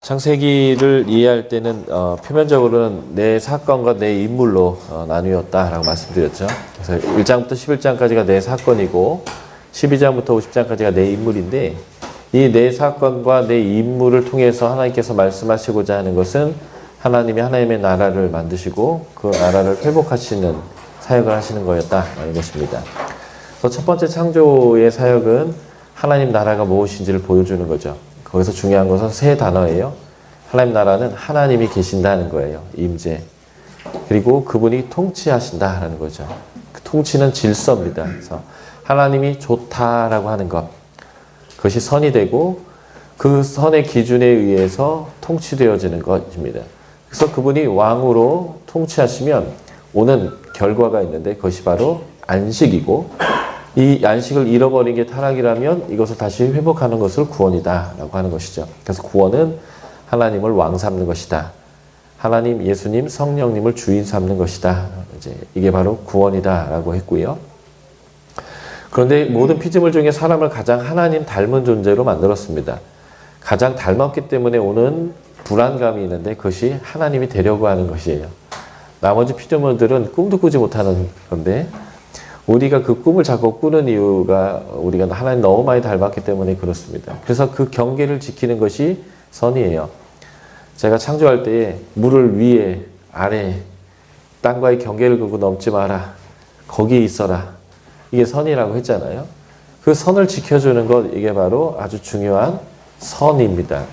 창세기를 이해할 때는 표면적으로는 내 사건과 내 인물로 나뉘었다라고 말씀드렸죠. 그래서 1장부터 11장까지가 내 사건이고 12장부터 50장까지가 내 인물인데, 이 내 사건과 내 인물을 통해서 하나님께서 말씀하시고자 하는 것은 하나님이 하나님의 나라를 만드시고 그 나라를 회복하시는 사역을 하시는 거였다라는 것입니다. 그래서 첫 번째 창조의 사역은 하나님 나라가 무엇인지를 보여주는 거죠. 거기서 중요한 것은 세 단어예요. 하나님 나라는 하나님이 계신다는 거예요. 임재. 그리고 그분이 통치하신다라는 거죠. 그 통치는 질서입니다. 그래서 하나님이 좋다라고 하는 것, 그것이 선이 되고 그 선의 기준에 의해서 통치되어지는 것입니다. 그래서 그분이 왕으로 통치하시면 오는 결과가 있는데, 그것이 바로 안식이고, 이 안식을 잃어버린 게 타락이라면 이것을 다시 회복하는 것을 구원이다 라고 하는 것이죠. 그래서 구원은 하나님을 왕 삼는 것이다. 하나님, 예수님, 성령님을 주인 삼는 것이다. 이게 바로 구원이다 라고 했고요. 그런데 모든 피조물 중에 사람을 가장 하나님 닮은 존재로 만들었습니다. 가장 닮았기 때문에 오는 불안감이 있는데, 그것이 하나님이 되려고 하는 것이에요. 나머지 피조물들은 꿈도 꾸지 못하는 건데, 우리가 그 꿈을 자꾸 꾸는 이유가 우리가 하나님 너무 많이 닮았기 때문에 그렇습니다. 그래서 그 경계를 지키는 것이 선이에요. 제가 창조할 때 물을 위에, 아래, 땅과의 경계를 그고 넘지 마라, 거기에 있어라, 이게 선이라고 했잖아요. 그 선을 지켜주는 것, 이게 바로 아주 중요한 선입니다.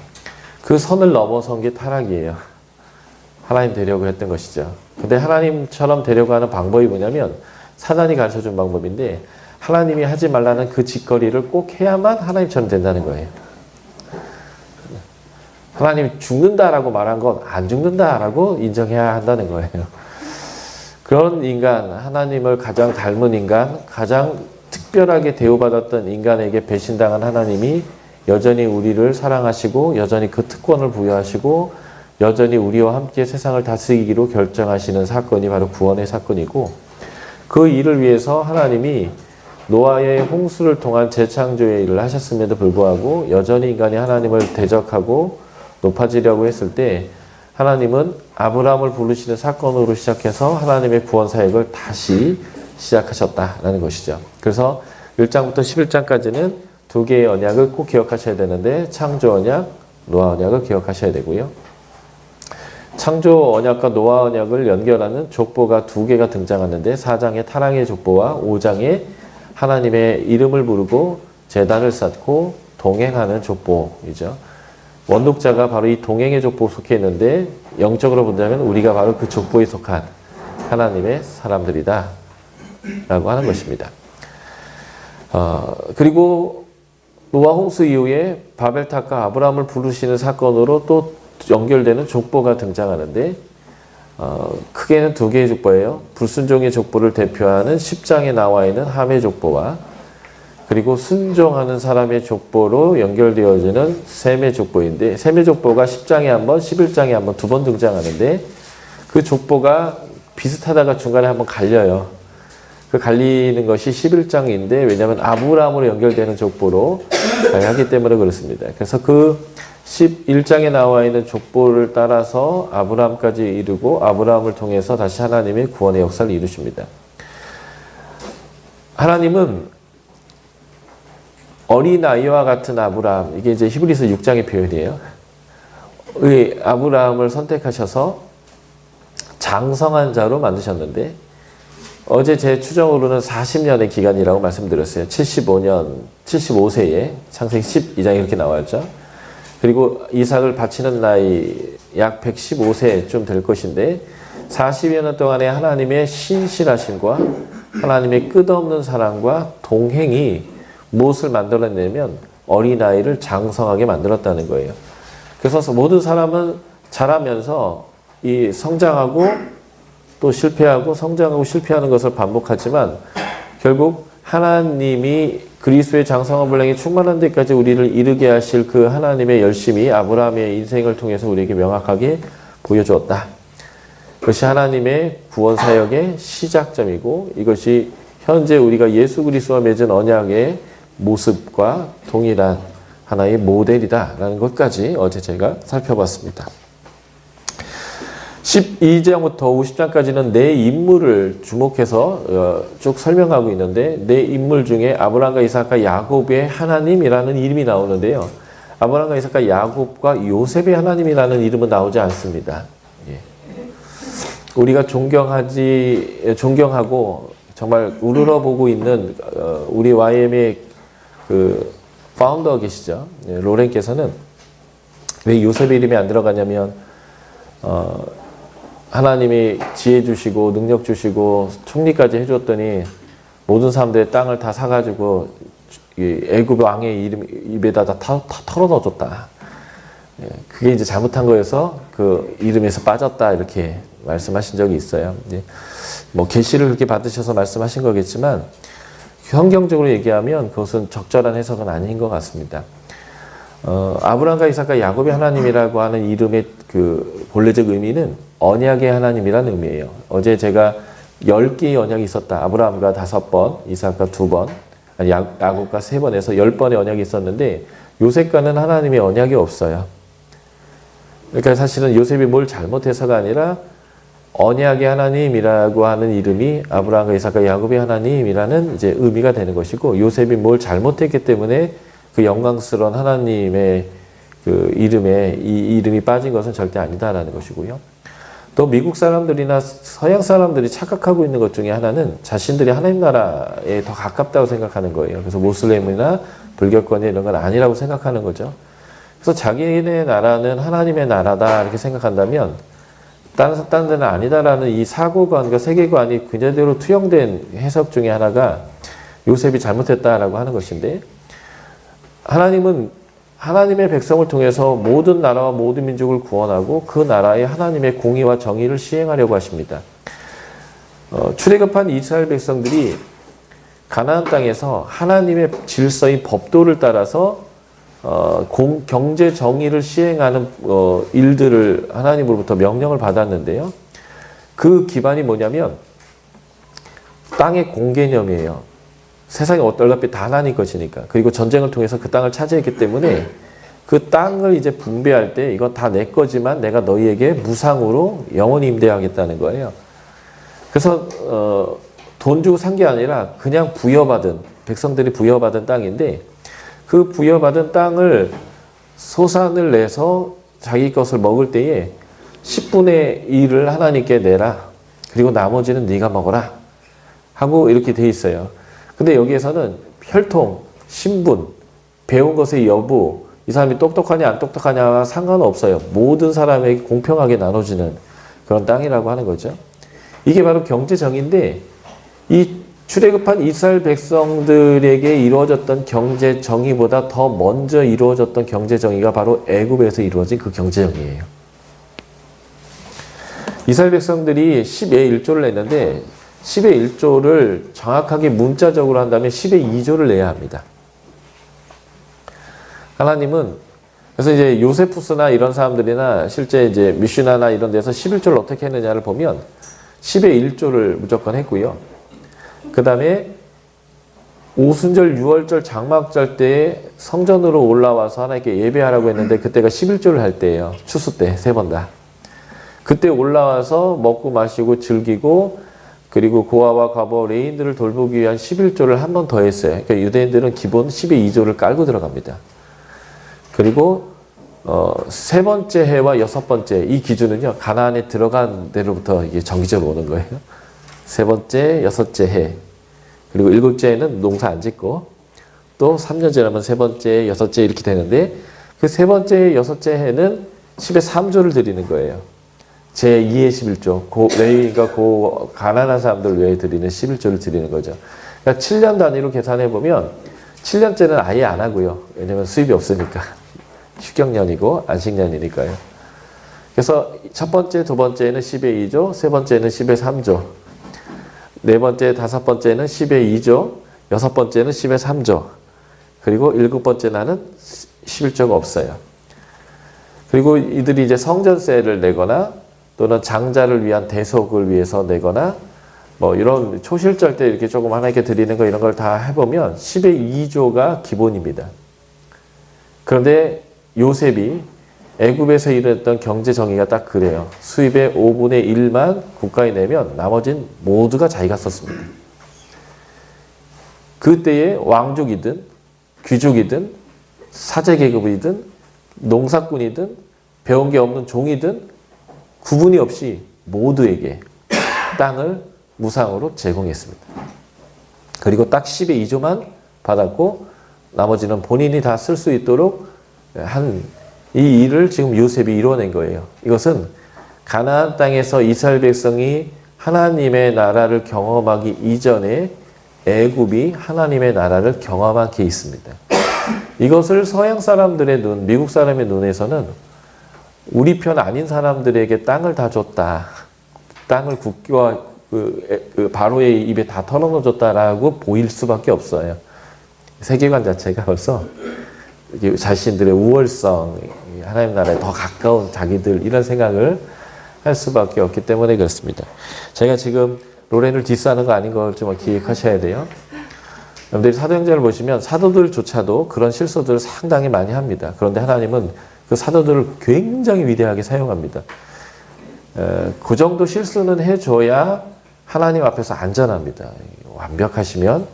그 선을 넘어선 게 타락이에요. 하나님 되려고 했던 것이죠. 근데 하나님처럼 되려고 하는 방법이 뭐냐면, 사단이 가르쳐준 방법인데, 하나님이 하지 말라는 그 짓거리를 꼭 해야만 하나님처럼 된다는 거예요. 하나님이 죽는다라고 말한 건 안 죽는다라고 인정해야 한다는 거예요. 그런 인간, 하나님을 가장 닮은 인간, 가장 특별하게 대우받았던 인간에게 배신당한 하나님이 여전히 우리를 사랑하시고 여전히 그 특권을 부여하시고 여전히 우리와 함께 세상을 다스리기로 결정하시는 사건이 바로 구원의 사건이고, 그 일을 위해서 하나님이 노아의 홍수를 통한 재창조의 일을 하셨음에도 불구하고 여전히 인간이 하나님을 대적하고 높아지려고 했을 때, 하나님은 아브라함을 부르시는 사건으로 시작해서 하나님의 구원 사역을 다시 시작하셨다라는 것이죠. 그래서 1장부터 11장까지는 두 개의 언약을 꼭 기억하셔야 되는데, 창조 언약, 노아 언약을 기억하셔야 되고요. 창조 언약과 노아 언약을 연결하는 족보가 두 개가 등장하는데, 4장의 타락의 족보와 5장의 하나님의 이름을 부르고 제단을 쌓고 동행하는 족보이죠. 원독자가 바로 이 동행의 족보 속해 있는데, 영적으로 본다면 우리가 바로 그 족보에 속한 하나님의 사람들이다 라고 하는 것입니다. 그리고 노아 홍수 이후에 바벨탑과 아브라함을 부르시는 사건으로 또 연결되는 족보가 등장하는데, 크게는 두 개의 족보예요. 불순종의 족보를 대표하는 10장에 나와 있는 함의 족보와, 그리고 순종하는 사람의 족보로 연결되어지는 셈의 족보인데, 셈의 족보가 10장에 한 번, 11장에 한 번, 두 번 등장하는데, 그 족보가 비슷하다가 중간에 한번 갈려요. 그 갈리는 것이 11장인데, 왜냐하면 아브라함으로 연결되는 족보로 하기 때문에 그렇습니다. 그래서 그 11장에 나와 있는 족보를 따라서 아브라함까지 이르고, 아브라함을 통해서 다시 하나님의 구원의 역사를 이루십니다. 하나님은 어린아이와 같은 아브라함, 이게 이제 히브리서 6장의 표현이에요. 아브라함을 선택하셔서 장성한 자로 만드셨는데, 어제 제 추정으로는 40년의 기간이라고 말씀드렸어요. 75세에 창세기 12장에 이렇게 나왔죠. 그리고 이삭을 바치는 나이 약 115세쯤 될 것인데, 40여 년 동안의 하나님의 신실하심과 하나님의 끝없는 사랑과 동행이 무엇을 만들어내면 어린아이를 장성하게 만들었다는 거예요. 그래서 모든 사람은 자라면서 이 성장하고 또 실패하고 성장하고 실패하는 것을 반복하지만, 결국 하나님이 그리스도의 장성한 분량이 충만한 데까지 우리를 이르게 하실 그 하나님의 열심이 아브라함의 인생을 통해서 우리에게 명확하게 보여주었다. 그것이 하나님의 구원 사역의 시작점이고, 이것이 현재 우리가 예수 그리스도와 맺은 언약의 모습과 동일한 하나의 모델이다라는 것까지 어제 제가 살펴봤습니다. 12장부터 50장까지는 내 인물을 주목해서 쭉 설명하고 있는데 내 인물 중에 아브라함과 이삭과 야곱의 하나님이라는 이름이 나오는데요. 아브라함과 이삭과 야곱과 요셉의 하나님이라는 이름은 나오지 않습니다. 예. 우리가 존경하고 정말 우러러보고 있는 우리 YM의 그 파운더 계시죠. 예, 로렌께서는 왜 요셉의 이름이 안 들어가냐면 하나님이 지혜 주시고 능력 주시고 총리까지 해줬더니 모든 사람들의 땅을 다 사가지고 애굽 왕의 이름 입에다 다 털어 넣어줬다. 그게 이제 잘못한 거여서 그 이름에서 빠졌다 이렇게 말씀하신 적이 있어요. 뭐 계시를 그렇게 받으셔서 말씀하신 거겠지만 성경적으로 얘기하면 그것은 적절한 해석은 아닌 것 같습니다. 아브라함과 이삭과 야곱의 하나님이라고 하는 이름의 그 본래적 의미는 언약의 하나님이라는 의미예요. 어제 제가 10개의 언약이 있었다. 아브라함과 5번, 이삭과 2번, 야곱과 3번 해서 10번의 언약이 있었는데 요셉과는 하나님의 언약이 없어요. 그러니까 사실은 요셉이 뭘 잘못해서가 아니라 언약의 하나님이라고 하는 이름이 아브라함과 이삭과 야곱의 하나님이라는 이제 의미가 되는 것이고 요셉이 뭘 잘못했기 때문에 그 영광스러운 하나님의 그 이름에 이 이름이 빠진 것은 절대 아니다라는 것이고요. 또 미국 사람들이나 서양 사람들이 착각하고 있는 것 중에 하나는 자신들이 하나님 나라에 더 가깝다고 생각하는 거예요. 그래서 모슬렘이나 불교권이 이런 건 아니라고 생각하는 거죠. 그래서 자기네 나라는 하나님의 나라다 이렇게 생각한다면 다른 데는 아니다라는 이 사고관과 세계관이 그대로 투영된 해석 중에 하나가 요셉이 잘못했다라고 하는 것인데 하나님은 하나님의 백성을 통해서 모든 나라와 모든 민족을 구원하고 그 나라에 하나님의 공의와 정의를 시행하려고 하십니다. 출애굽한 이스라엘 백성들이 가나안 땅에서 하나님의 질서인 법도를 따라서 경제 정의를 시행하는 일들을 하나님으로부터 명령을 받았는데요. 그 기반이 뭐냐면 땅의 공개념이에요. 세상이 어떨까피 다 하나님 것이니까. 그리고 전쟁을 통해서 그 땅을 차지했기 때문에 그 땅을 이제 분배할 때 이건 다 내 거지만 내가 너희에게 무상으로 영원히 임대하겠다는 거예요. 그래서 돈 주고 산 게 아니라 그냥 부여받은 백성들이 부여받은 땅인데 그 부여받은 땅을 소산을 내서 자기 것을 먹을 때에 10분의 1을 하나님께 내라. 그리고 나머지는 네가 먹어라. 하고 이렇게 돼 있어요. 근데 여기에서는 혈통, 신분, 배운 것의 여부, 이 사람이 똑똑하냐 안 똑똑하냐와 상관없어요. 모든 사람에게 공평하게 나눠지는 그런 땅이라고 하는 거죠. 이게 바로 경제정의인데 이 출애굽한 이스라엘 백성들에게 이루어졌던 경제 정의보다 더 먼저 이루어졌던 경제 정의가 바로 애굽에서 이루어진 그 경제 정의예요. 이스라엘 백성들이 10의 1조를 냈는데 10의 1조를 정확하게 문자적으로 한다면 10의 2조를 내야 합니다. 하나님은 그래서 이제 요세푸스나 이런 사람들이나 실제 이제 미슈나나 이런 데서 11조를 어떻게 했느냐를 보면 10의 1조를 무조건 했고요. 그 다음에 오순절, 유월절, 장막절 때에 성전으로 올라와서 하나님께 예배하라고 했는데 그때가 11조를 할 때예요. 추수 때 3번 다. 그때 올라와서 먹고 마시고 즐기고 그리고 고아와 과부, 레인들을 돌보기 위한 11조를 한 번 더 했어요. 그러니까 유대인들은 기본 10의 2조를 깔고 들어갑니다. 그리고 3번째 해와 6번째 이 기준은요. 가나안에 들어간 데로부터 이게 정기적으로 오는 거예요. 3번째, 6째 해. 그리고 7째 해는 농사 안 짓고 또 3년 지나면 3번째, 6째 이렇게 되는데 그 3번째, 6째 해는 10의 3조를 드리는 거예요. 제2의 11조. 레위인과 가난한 사람들 외에 드리는 11조를 드리는 거죠. 그러니까 7년 단위로 계산해 보면 7년째는 아예 안 하고요. 왜냐면 수입이 없으니까. 휴경년이고 안식년이니까요. 그래서 첫 번째, 두 번째는 10의 2조, 세 번째는 10의 3조, 네 번째, 다섯 번째는 10의 2조, 여섯 번째는 10의 3조, 그리고 일곱 번째 날은 11조가 없어요. 그리고 이들이 이제 성전세를 내거나 또는 장자를 위한 대속을 위해서 내거나 뭐 이런 초실절 때 이렇게 조금 하나님께 드리는 거 이런 걸 다 해보면 10의 2조가 기본입니다. 그런데 요셉이 애굽에서 일어났던 경제 정의가 딱 그래요. 수입의 5분의 1만 국가에 내면 나머지는 모두가 자기가 썼습니다. 그때의 왕족이든 귀족이든 사제계급이든 농사꾼이든 배운 게 없는 종이든 구분이 없이 모두에게 땅을 무상으로 제공했습니다. 그리고 딱 10의 2조만 받았고 나머지는 본인이 다 쓸 수 있도록 한 이 일을 지금 요셉이 이뤄낸 거예요. 이것은 가나안 땅에서 이스라엘 백성이 하나님의 나라를 경험하기 이전에 애굽이 하나님의 나라를 경험한 케이스입니다. 이것을 서양 사람들의 눈, 미국 사람의 눈에서는 우리 편 아닌 사람들에게 땅을 다 줬다. 땅을 국교와 바로의 입에 다 털어넣어줬다라고 보일 수밖에 없어요. 세계관 자체가 벌써 자신들의 우월성, 하나님 나라에 더 가까운 자기들 이런 생각을 할 수밖에 없기 때문에 그렇습니다. 제가 지금 로렌을 디스하는 거 아닌 걸 좀 기억하셔야 돼요. 여러분들이 사도행전을 보시면 사도들조차도 그런 실수들을 상당히 많이 합니다. 그런데 하나님은 그 사도들을 굉장히 위대하게 사용합니다. 그 정도 실수는 해줘야 하나님 앞에서 안전합니다. 완벽하시면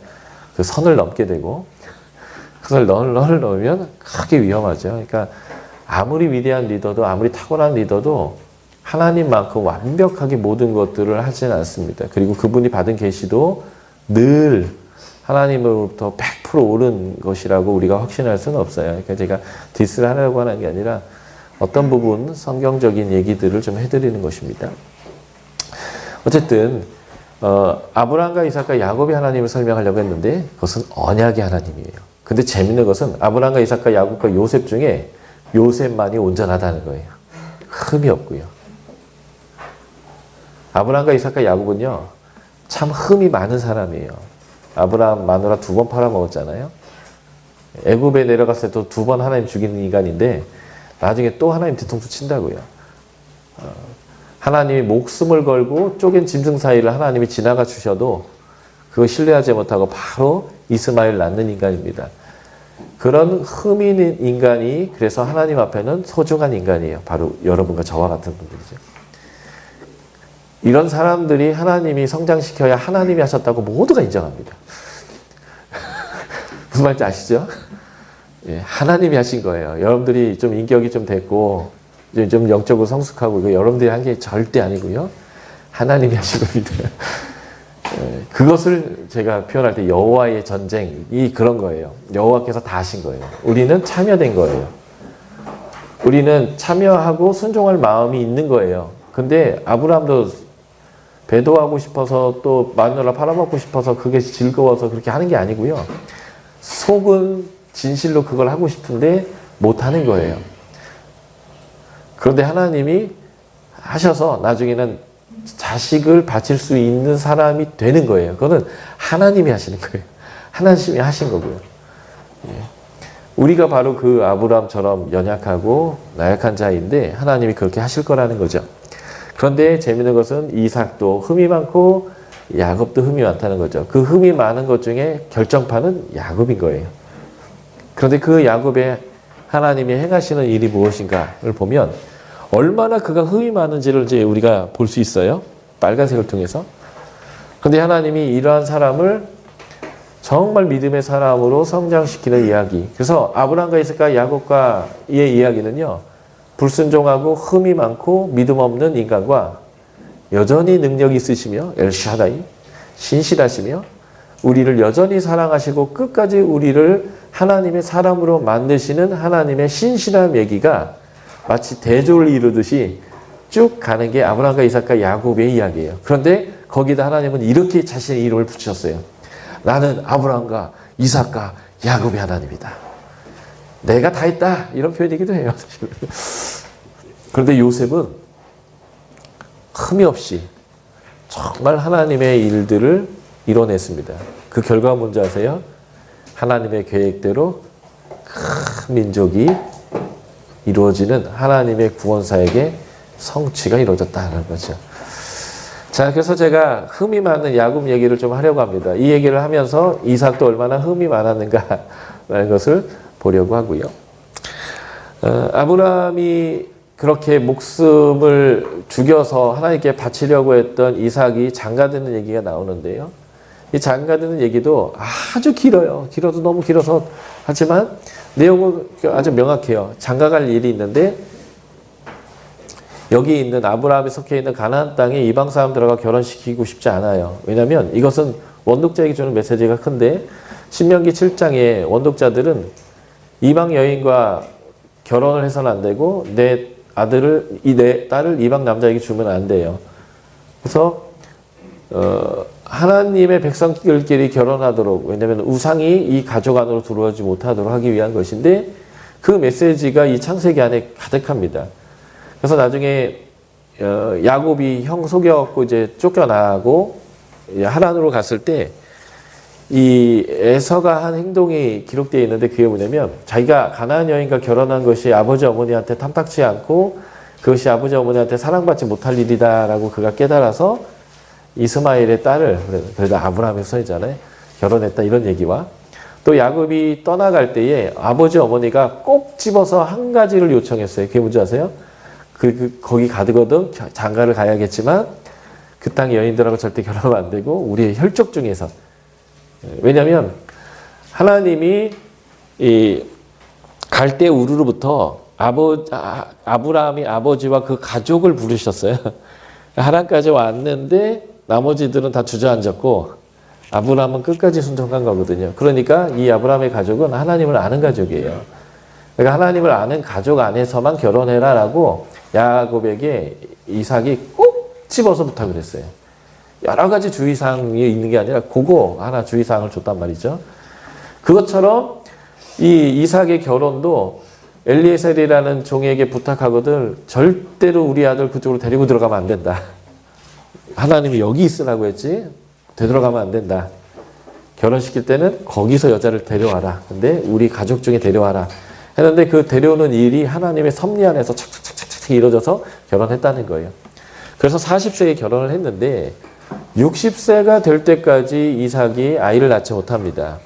그 선을 넘게 되고 그걸 선을 넘으면 크게 위험하죠. 그러니까 아무리 위대한 리더도 아무리 타고난 리더도 하나님만큼 완벽하게 모든 것들을 하지는 않습니다. 그리고 그분이 받은 계시도 늘 하나님으로부터 100% 옳은 것이라고 우리가 확신할 수는 없어요. 그러니까 제가 디스를 하려고 하는 게 아니라 어떤 부분 성경적인 얘기들을 좀 해드리는 것입니다. 어쨌든 아브라함과 이삭과 야곱이 하나님을 설명하려고 했는데 그것은 언약의 하나님이에요. 근데 재밌는 것은 아브라함과 이삭과 야곱과 요셉 중에 요셉만이 온전하다는 거예요. 흠이 없고요. 아브라함과 이삭과 야곱은요. 참 흠이 많은 사람이에요. 아브라함 마누라 2번 팔아먹었잖아요. 애굽에 내려갔을 때 2번 하나님 죽이는 인간인데 나중에 또 하나님 뒤통수 친다고요. 하나님이 목숨을 걸고 쪼갠 짐승 사이를 하나님이 지나가 주셔도 그거 신뢰하지 못하고 바로 이스마엘 낳는 인간입니다. 그런 흠이 있는 인간이 그래서 하나님 앞에는 소중한 인간이에요. 바로 여러분과 저와 같은 분들이죠. 이런 사람들이 하나님이 성장시켜야 하나님이 하셨다고 모두가 인정합니다. 무슨 말인지 아시죠? 예, 하나님이 하신 거예요. 여러분들이 좀 인격이 좀 됐고 좀 영적으로 성숙하고 이거 여러분들이 한 게 절대 아니고요. 하나님이 하신 겁니다. 그것을 제가 표현할 때 여호와의 전쟁이 그런 거예요. 여호와께서 다 하신 거예요. 우리는 참여된 거예요. 우리는 참여하고 순종할 마음이 있는 거예요. 근데 아브라함도 배도하고 싶어서 또 마누라 팔아먹고 싶어서 그게 즐거워서 그렇게 하는 게 아니고요. 속은 진실로 그걸 하고 싶은데 못하는 거예요. 그런데 하나님이 하셔서 나중에는 자식을 바칠 수 있는 사람이 되는 거예요. 그거는 하나님이 하시는 거예요. 하나님이 하신 거고요. 우리가 바로 그 아브라함처럼 연약하고 나약한 자인데 하나님이 그렇게 하실 거라는 거죠. 그런데 재미있는 것은 이삭도 흠이 많고 야곱도 흠이 많다는 거죠. 그 흠이 많은 것 중에 결정판은 야곱인 거예요. 그런데 그 야곱의 하나님이 행하시는 일이 무엇인가를 보면 얼마나 그가 흠이 많은지를 이제 우리가 볼 수 있어요. 빨간색을 통해서. 그런데 하나님이 이러한 사람을 정말 믿음의 사람으로 성장시키는 이야기. 그래서 아브라함과 이삭과 야곱과의 이야기는요. 불순종하고 흠이 많고 믿음 없는 인간과 여전히 능력이 있으시며 엘샤다이 신실하시며 우리를 여전히 사랑하시고 끝까지 우리를 하나님의 사람으로 만드시는 하나님의 신실한 얘기가 마치 대조를 이루듯이 쭉 가는 게 아브라함과 이삭과 야곱의 이야기예요. 그런데 거기다 하나님은 이렇게 자신의 이름을 붙이셨어요. 나는 아브라함과 이삭과 야곱의 하나님이다. 내가 다 했다. 이런 표현이기도 해요. 사실. 그런데 요셉은 흠이 없이 정말 하나님의 일들을 이뤄냈습니다. 그 결과가 뭔지 아세요? 하나님의 계획대로 큰 민족이 이루어지는 하나님의 구원사에게 성취가 이루어졌다는 거죠. 자, 그래서 제가 흠이 많은 야곱 얘기를 좀 하려고 합니다. 이 얘기를 하면서 이삭도 얼마나 흠이 많았는가라는 것을 보려고 하고요. 아브라함이 그렇게 목숨을 죽여서 하나님께 바치려고 했던 이삭이 장가드는 얘기가 나오는데요. 이 장가드는 얘기도 아주 길어요. 길어도 너무 길어서 하지만 내용은 아주 명확해요. 장가갈 일이 있는데 여기 있는 아브라함이 속해 있는 가나안 땅에 이방 사람들과 결혼시키고 싶지 않아요. 왜냐하면 이것은 원독자에게 주는 메시지가 큰데 신명기 7장에 원독자들은 이방 여인과 결혼을 해서는 안 되고 내 딸을 이방 남자에게 주면 안 돼요. 그래서 하나님의 백성들끼리 결혼하도록, 왜냐하면 우상이 이 가족 안으로 들어오지 못하도록 하기 위한 것인데 그 메시지가 이 창세기 안에 가득합니다. 그래서 나중에 야곱이 형 속여갖고 이제 쫓겨나고 하란으로 갔을 때 이 에서가 한 행동이 기록되어 있는데 그게 뭐냐면 자기가 가나안 여인과 결혼한 것이 아버지 어머니한테 탐탁치 않고 그것이 아버지 어머니한테 사랑받지 못할 일이다라고 그가 깨달아서 이스마엘의 딸을, 그래도 아브라함의 son이잖아요, 결혼했다 이런 얘기와 또 야곱이 떠나갈 때에 아버지 어머니가 꼭 집어서 한 가지를 요청했어요. 그게 뭔지 아세요? 거기 가거든 장가를 가야겠지만 그 땅 여인들하고 절대 결혼하면 안 되고 우리의 혈족 중에서, 왜냐하면 하나님이 갈대 우르로부터 아브라함이 아버지와 그 가족을 부르셨어요. 하란까지 왔는데 나머지들은 다 주저앉았고 아브라함은 끝까지 순종한 거거든요. 그러니까 이 아브라함의 가족은 하나님을 아는 가족이에요. 그러니까 하나님을 아는 가족 안에서만 결혼해라라고 야곱에게 이삭이 꼭 집어서 부탁을 했어요. 여러 가지 주의사항이 있는 게 아니라 그거 하나 주의사항을 줬단 말이죠. 그것처럼 이 이삭의 결혼도 엘리에셀이라는 종에게 부탁하거든 절대로 우리 아들 그쪽으로 데리고 들어가면 안 된다. 하나님이 여기 있으라고 했지 되돌아가면 안 된다. 결혼시킬 때는 거기서 여자를 데려와라. 근데 우리 가족 중에 데려와라. 했는데 그 데려오는 일이 하나님의 섭리 안에서 착착착착 이루어져서 결혼했다는 거예요. 그래서 40세에 결혼을 했는데 60세가 될 때까지 이삭이 아이를 낳지 못합니다.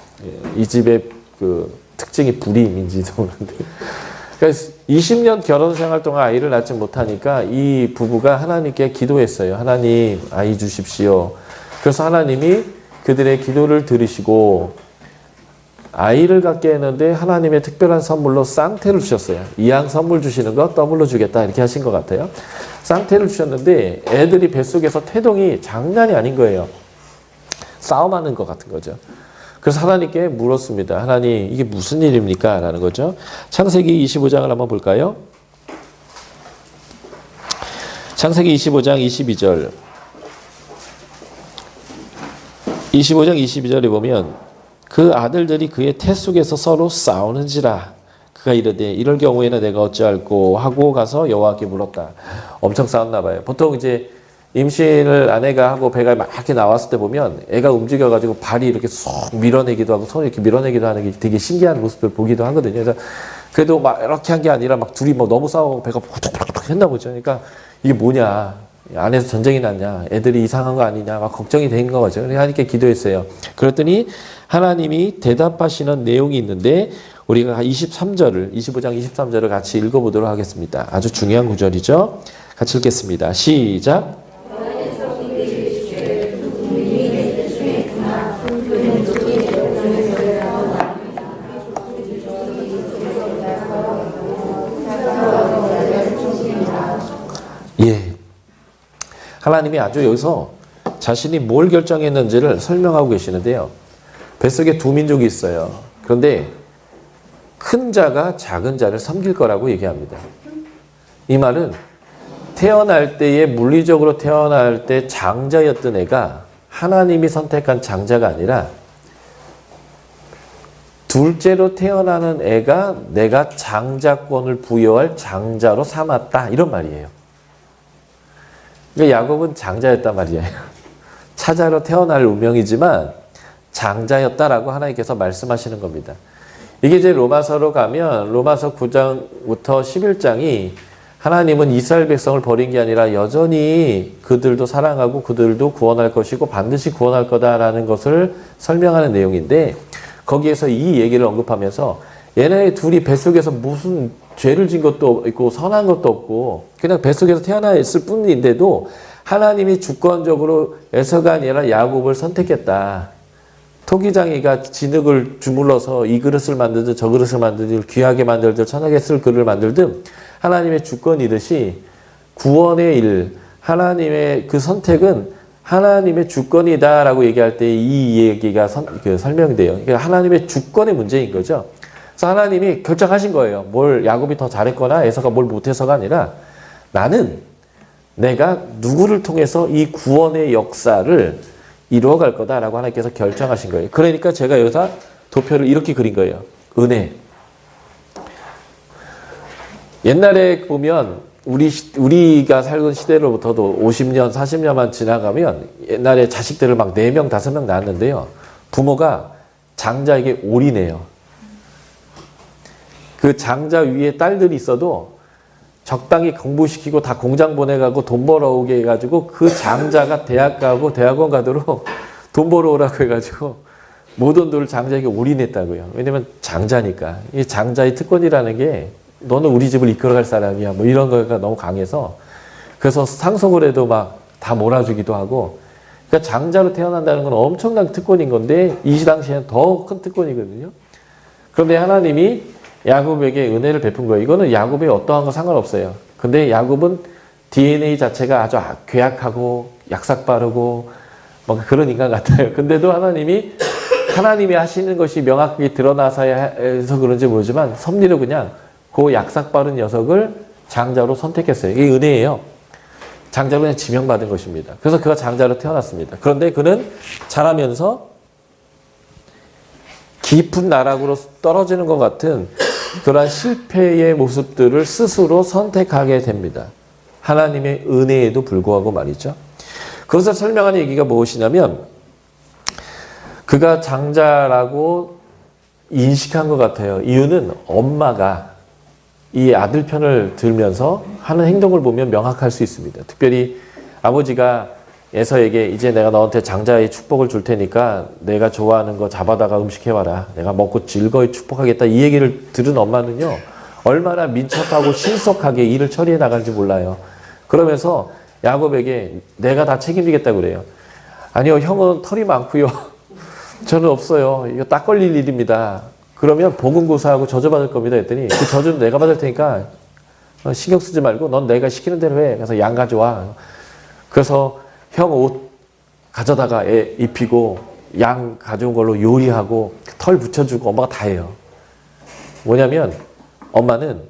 이 집의 그 특징이 불임인지도 모르는데. 그러니까 20년 결혼 생활 동안 아이를 낳지 못하니까 이 부부가 하나님께 기도했어요. 하나님 아이 주십시오. 그래서 하나님이 그들의 기도를 들으시고 아이를 갖게 했는데 하나님의 특별한 선물로 쌍태를 주셨어요. 이왕 선물 주시는 거 더블로 주겠다 이렇게 하신 것 같아요. 쌍태를 주셨는데 애들이 뱃속에서 태동이 장난이 아닌 거예요. 싸움하는 것 같은 거죠. 그래서 하나님께 물었습니다. 하나님 이게 무슨 일입니까? 라는 거죠. 창세기 25장을 한번 볼까요? 창세기 25장 22절 25장 22절에 보면 그 아들들이 그의 태 속에서 서로 싸우는지라 그가 이르되 이럴 경우에는 내가 어찌할꼬 하고 가서 여호와께 물었다. 엄청 싸웠나 봐요. 보통 이제 임신을 아내가 하고 배가 막 이렇게 나왔을 때 보면 애가 움직여가지고 발이 이렇게 쏙 밀어내기도 하고 손이 이렇게 밀어내기도 하는 게 되게 신기한 모습을 보기도 하거든요. 그래서 그래도 막 이렇게 한 게 아니라 막 둘이 막 너무 싸우고 배가 푹푹푹 했나 보죠. 그러니까 이게 뭐냐. 안에서 전쟁이 났냐. 애들이 이상한 거 아니냐. 막 걱정이 된 거죠. 그래서 하나님께 기도했어요. 그랬더니 하나님이 대답하시는 내용이 있는데 우리가 25장 23절을 같이 읽어보도록 하겠습니다. 아주 중요한 구절이죠. 같이 읽겠습니다. 시작. 예. 하나님이 아주 여기서 자신이 뭘 결정했는지를 설명하고 계시는데요. 뱃속에 두 민족이 있어요. 그런데 큰 자가 작은 자를 섬길 거라고 얘기합니다. 이 말은 태어날 때에 물리적으로 태어날 때 장자였던 애가 하나님이 선택한 장자가 아니라 둘째로 태어나는 애가 내가 장자권을 부여할 장자로 삼았다. 이런 말이에요. 그러니까 야곱은 장자였단 말이에요. 차자로 태어날 운명이지만 장자였다라고 하나님께서 말씀하시는 겁니다. 이게 이제 로마서로 가면 로마서 9장부터 11장이 하나님은 이스라엘 백성을 버린 게 아니라 여전히 그들도 사랑하고 그들도 구원할 것이고 반드시 구원할 거다라는 것을 설명하는 내용인데 거기에서 이 얘기를 언급하면서 얘네 둘이 뱃속에서 무슨 죄를 진 것도 있고 선한 것도 없고 그냥 뱃속에서 태어나 있을 뿐인데도 하나님이 주권적으로 에서가 아니라 야곱을 선택했다. 토기장이가 진흙을 주물러서 이 그릇을 만들든 저 그릇을 만들든 귀하게 만들든 천하게 쓸 그릇을 만들든 하나님의 주권이듯이 구원의 일, 하나님의 그 선택은 하나님의 주권이다라고 얘기할 때 이 얘기가 설명돼요. 그러니까 하나님의 주권의 문제인 거죠. 그래서 하나님이 결정하신 거예요. 뭘 야곱이 더 잘했거나 에서가 뭘 못해서가 아니라 나는 내가 누구를 통해서 이 구원의 역사를 이루어갈 거다라고 하나님께서 결정하신 거예요. 그러니까 제가 여기서 도표를 이렇게 그린 거예요. 은혜. 옛날에 보면 우리가 살던 시대로부터도 50년, 40년만 지나가면 옛날에 자식들을 막 4명, 5명 낳았는데요. 부모가 장자에게 올인해요. 그 장자 위에 딸들이 있어도 적당히 공부시키고 다 공장 보내가고 돈 벌어오게 해가지고 그 장자가 대학 가고 대학원 가도록 돈 벌어오라고 해가지고 모든 돈을 장자에게 올인했다고요. 왜냐면 장자니까. 이 장자의 특권이라는 게 너는 우리 집을 이끌어갈 사람이야. 뭐 이런 거가 너무 강해서 그래서 상속을 해도 막 다 몰아주기도 하고 그러니까 장자로 태어난다는 건 엄청난 특권인 건데 이 당시에는 더 큰 특권이거든요. 그런데 하나님이 야곱에게 은혜를 베푼 거예요. 이거는 야곱의 어떠한 거 상관없어요. 근데 야곱은 DNA 자체가 아주 괴악하고 약삭 빠르고 막 그런 인간 같아요. 근데도 하나님이 하시는 것이 명확하게 드러나서 해서 그런지 모르지만 섭리로 그냥 그 약삭 빠른 녀석을 장자로 선택했어요. 이게 은혜예요. 장자로 그냥 지명받은 것입니다. 그래서 그가 장자로 태어났습니다. 그런데 그는 자라면서 깊은 나락으로 떨어지는 것 같은 그러한 실패의 모습들을 스스로 선택하게 됩니다. 하나님의 은혜에도 불구하고 말이죠. 그것을 설명하는 얘기가 무엇이냐면 그가 장자라고 인식한 것 같아요. 이유는 엄마가 이 아들 편을 들면서 하는 행동을 보면 명확할 수 있습니다. 특별히 아버지가 에서에게 이제 내가 너한테 장자의 축복을 줄 테니까 내가 좋아하는 거 잡아다가 음식해와라. 내가 먹고 즐거이 축복하겠다. 이 얘기를 들은 엄마는요. 얼마나 민첩하고 신속하게 일을 처리해 나갈지 몰라요. 그러면서 야곱에게 내가 다 책임지겠다고 그래요. 아니요. 형은 털이 많고요. 저는 없어요. 이거 딱 걸릴 일입니다. 그러면 복음고사하고 저주받을 겁니다 했더니 그 저주는 내가 받을 테니까 신경 쓰지 말고 넌 내가 시키는 대로 해. 그래서 양 가져와. 그래서 형 옷 가져다가 애 입히고 양 가져온 걸로 요리하고 털 붙여주고 엄마가 다 해요. 뭐냐면 엄마는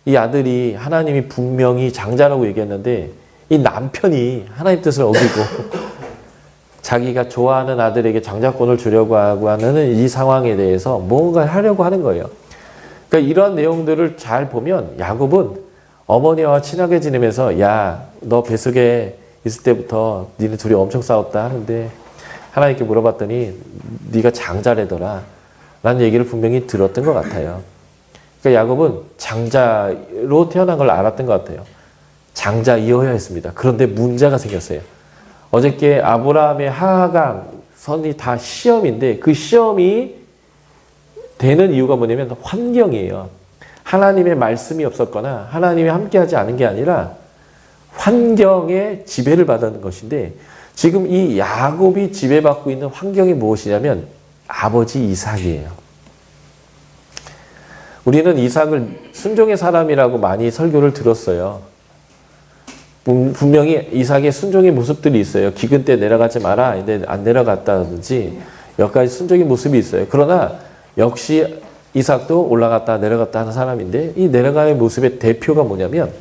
이 아들이 하나님이 분명히 장자라고 얘기했는데 이 남편이 하나님 뜻을 어기고 자기가 좋아하는 아들에게 장자권을 주려고 하고 하는 이 상황에 대해서 뭔가 하려고 하는 거예요. 그러니까 이러한 내용들을 잘 보면 야곱은 어머니와 친하게 지내면서 야, 너 뱃속에 있을 때부터 니네 둘이 엄청 싸웠다 하는데 하나님께 물어봤더니 네가 장자래더라 라는 얘기를 분명히 들었던 것 같아요. 그러니까 야곱은 장자로 태어난 걸 알았던 것 같아요. 장자이어야 했습니다. 그런데 문제가 생겼어요. 어저께 아브라함의 하강 선이 다 시험인데 그 시험이 되는 이유가 뭐냐면 환경이에요. 하나님의 말씀이 없었거나 하나님이 함께하지 않은 게 아니라 환경에 지배를 받는 것인데 지금 이 야곱이 지배받고 있는 환경이 무엇이냐면 아버지 이삭이에요. 우리는 이삭을 순종의 사람이라고 많이 설교를 들었어요. 분명히 이삭의 순종의 모습들이 있어요. 기근 때 내려가지 마라. 근데 안 내려갔다든지 몇 가지 순종의 모습이 있어요. 그러나 역시 이삭도 올라갔다 내려갔다 하는 사람인데 이 내려가는 모습의 대표가 뭐냐면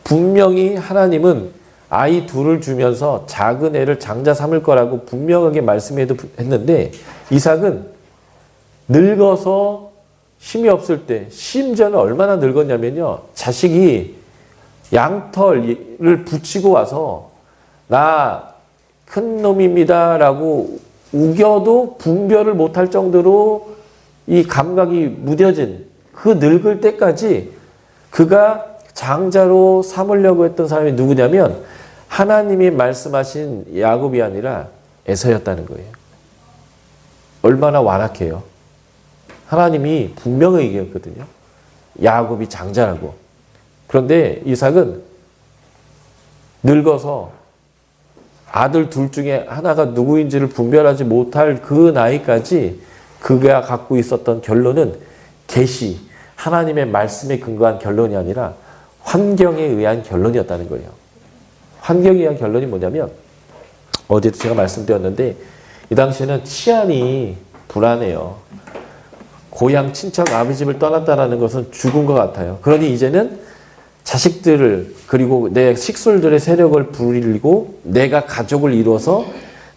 분명히 하나님은 아이 둘을 주면서 작은 애를 장자 삼을 거라고 분명하게 말씀했는데 이삭은 늙어서 힘이 없을 때 심지어는 얼마나 늙었냐면요. 자식이 양털을 붙이고 와서 나 큰 놈입니다 라고 우겨도 분별을 못할 정도로 이 감각이 무뎌진 그 늙을 때까지 그가 장자로 삼으려고 했던 사람이 누구냐면 하나님이 말씀하신 야곱이 아니라 에서였다는 거예요. 얼마나 완악해요. 하나님이 분명히 얘기했거든요. 야곱이 장자라고. 그런데 이삭은 늙어서 아들 둘 중에 하나가 누구인지를 분별하지 못할 그 나이까지 그가 갖고 있었던 결론은 계시, 하나님의 말씀에 근거한 결론이 아니라 환경에 의한 결론이었다는 거예요. 환경에 의한 결론이 뭐냐면 어제도 제가 말씀드렸는데 이 당시에는 치안이 불안해요. 고향 친척 아버지 집을 떠났다는 것은 죽은 것 같아요. 그러니 이제는 자식들을 그리고 내 식솔들의 세력을 부리고 내가 가족을 이루어서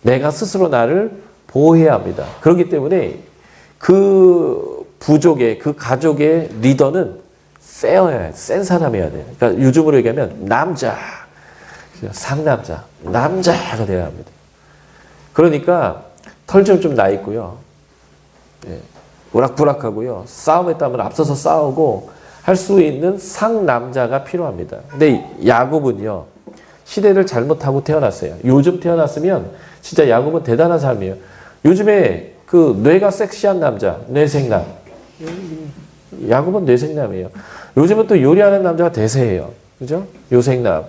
내가 스스로 나를 보호해야 합니다. 그렇기 때문에 그 부족의 그 가족의 리더는 세어야 해. 센 사람이어야 돼. 그러니까 요즘으로 얘기하면 남자, 상남자, 남자가 돼야 합니다. 그러니까 털 좀 나 있고요. 예, 우락부락하고요. 싸움에 따면 앞서서 싸우고 할 수 있는 상남자가 필요합니다. 근데 야곱은요. 시대를 잘못하고 태어났어요. 요즘 태어났으면 진짜 야곱은 대단한 삶이에요. 요즘에 그 뇌가 섹시한 남자, 뇌생남. 야곱은 뇌생남이에요. 요즘은 또 요리하는 남자가 대세예요. 그죠? 요생남.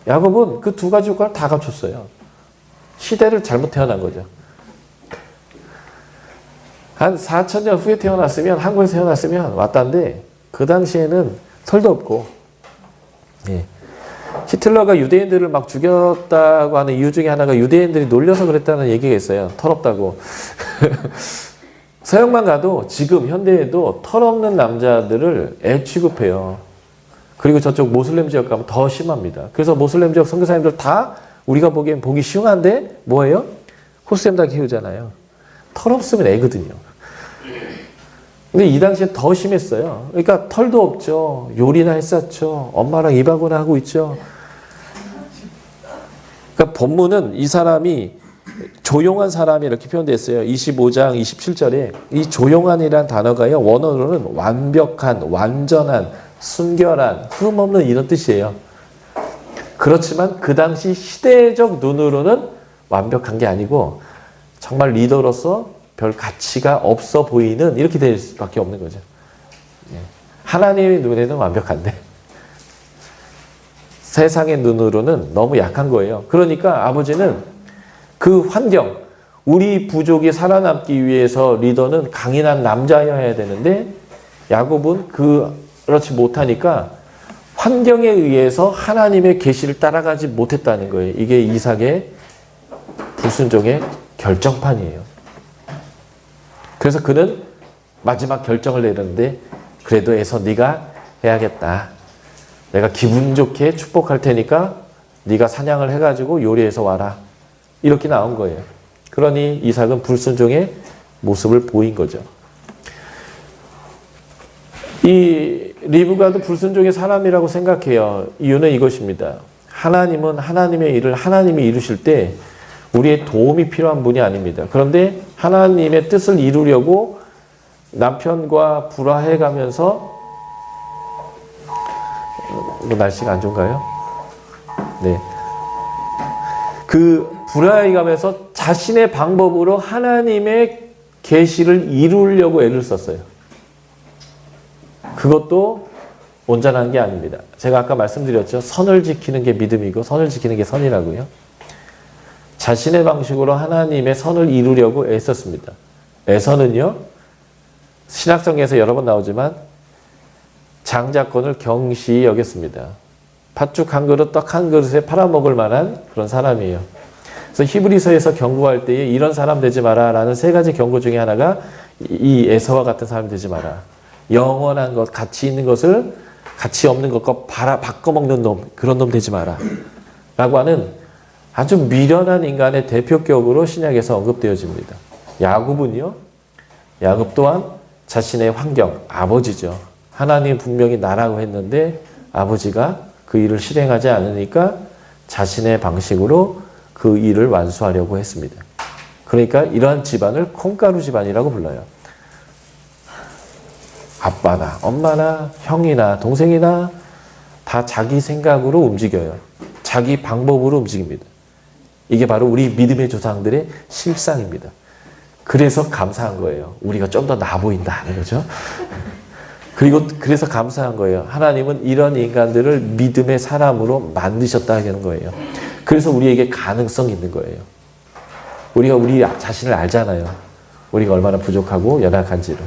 야곱은 그 두 가지 효과를 다 갖췄어요. 시대를 잘못 태어난 거죠. 한 4,000년 후에 태어났으면, 한국에서 태어났으면 왔다는데, 그 당시에는 털도 없고, 예. 히틀러가 유대인들을 막 죽였다고 하는 이유 중에 하나가 유대인들이 놀려서 그랬다는 얘기가 있어요. 털 없다고. 서양만 가도 지금 현대에도 털 없는 남자들을 애 취급해요. 그리고 저쪽 모슬렘 지역 가면 더 심합니다. 그래서 모슬렘 지역 선교사님들 다 우리가 보기엔 보기 쉬운데 뭐예요? 코스염 다 키우잖아요. 털 없으면 애거든요. 근데 이 당시에 더 심했어요. 그러니까 털도 없죠. 요리나 했었죠. 엄마랑 입하고나 하고 있죠. 그러니까 본문은 이 사람이 조용한 사람이 이렇게 표현됐어요. 25장 27절에 이 조용한이란 단어가요. 원어로는 완벽한, 완전한, 순결한, 흠없는 이런 뜻이에요. 그렇지만 그 당시 시대적 눈으로는 완벽한 게 아니고 정말 리더로서 별 가치가 없어 보이는 이렇게 될 수밖에 없는 거죠. 하나님의 눈에는 완벽한데 세상의 눈으로는 너무 약한 거예요. 그러니까 아버지는 그 환경, 우리 부족이 살아남기 위해서 리더는 강인한 남자여야 되는데 야곱은 그렇지 못하니까 환경에 의해서 하나님의 계시를 따라가지 못했다는 거예요. 이게 이삭의 불순종의 결정판이에요. 그래서 그는 마지막 결정을 내렸는데 그래도 애서 네가 해야겠다. 내가 기분 좋게 축복할 테니까 네가 사냥을 해가지고 요리해서 와라. 이렇게 나온 거예요. 그러니 이삭은 불순종의 모습을 보인 거죠. 이 리브가도 불순종의 사람이라고 생각해요. 이유는 이것입니다. 하나님은 하나님의 일을 하나님이 이루실 때 우리의 도움이 필요한 분이 아닙니다. 그런데 하나님의 뜻을 이루려고 남편과 불화해가면서 날씨가 안 좋은가요? 네. 그 불화해가면서 자신의 방법으로 하나님의 계시를 이루려고 애를 썼어요. 그것도 온전한 게 아닙니다. 제가 아까 말씀드렸죠. 선을 지키는 게 믿음이고 선을 지키는 게 선이라고요. 자신의 방식으로 하나님의 선을 이루려고 애썼습니다. 애서는요. 신약성에서 여러 번 나오지만 장자권을 경시 여겼습니다. 팥죽 한 그릇, 떡 한 그릇에 팔아먹을 만한 그런 사람이에요. 그래서 히브리서에서 경고할 때에 이런 사람 되지 마라 라는 세 가지 경고 중에 하나가 이 에서와 같은 사람 되지 마라. 영원한 것, 가치 있는 것을 가치 없는 것과 바꿔먹는 놈, 그런 놈 되지 마라. 라고 하는 아주 미련한 인간의 대표격으로 신약에서 언급되어집니다. 야곱은요. 야곱 또한 자신의 환경, 아버지죠. 하나님 분명히 나라고 했는데 아버지가 그 일을 실행하지 않으니까 자신의 방식으로 그 일을 완수하려고 했습니다. 그러니까 이러한 집안을 콩가루 집안이라고 불러요. 아빠나 엄마나 형이나 동생이나 다 자기 생각으로 움직여요. 자기 방법으로 움직입니다. 이게 바로 우리 믿음의 조상들의 실상입니다. 그래서 감사한 거예요. 우리가 좀 더 나아 보인다 하는 거죠. 그리고 그래서 감사한 거예요. 하나님은 이런 인간들을 믿음의 사람으로 만드셨다 하는 거예요. 그래서 우리에게 가능성이 있는 거예요. 우리가 우리 자신을 알잖아요. 우리가 얼마나 부족하고 연약한지를.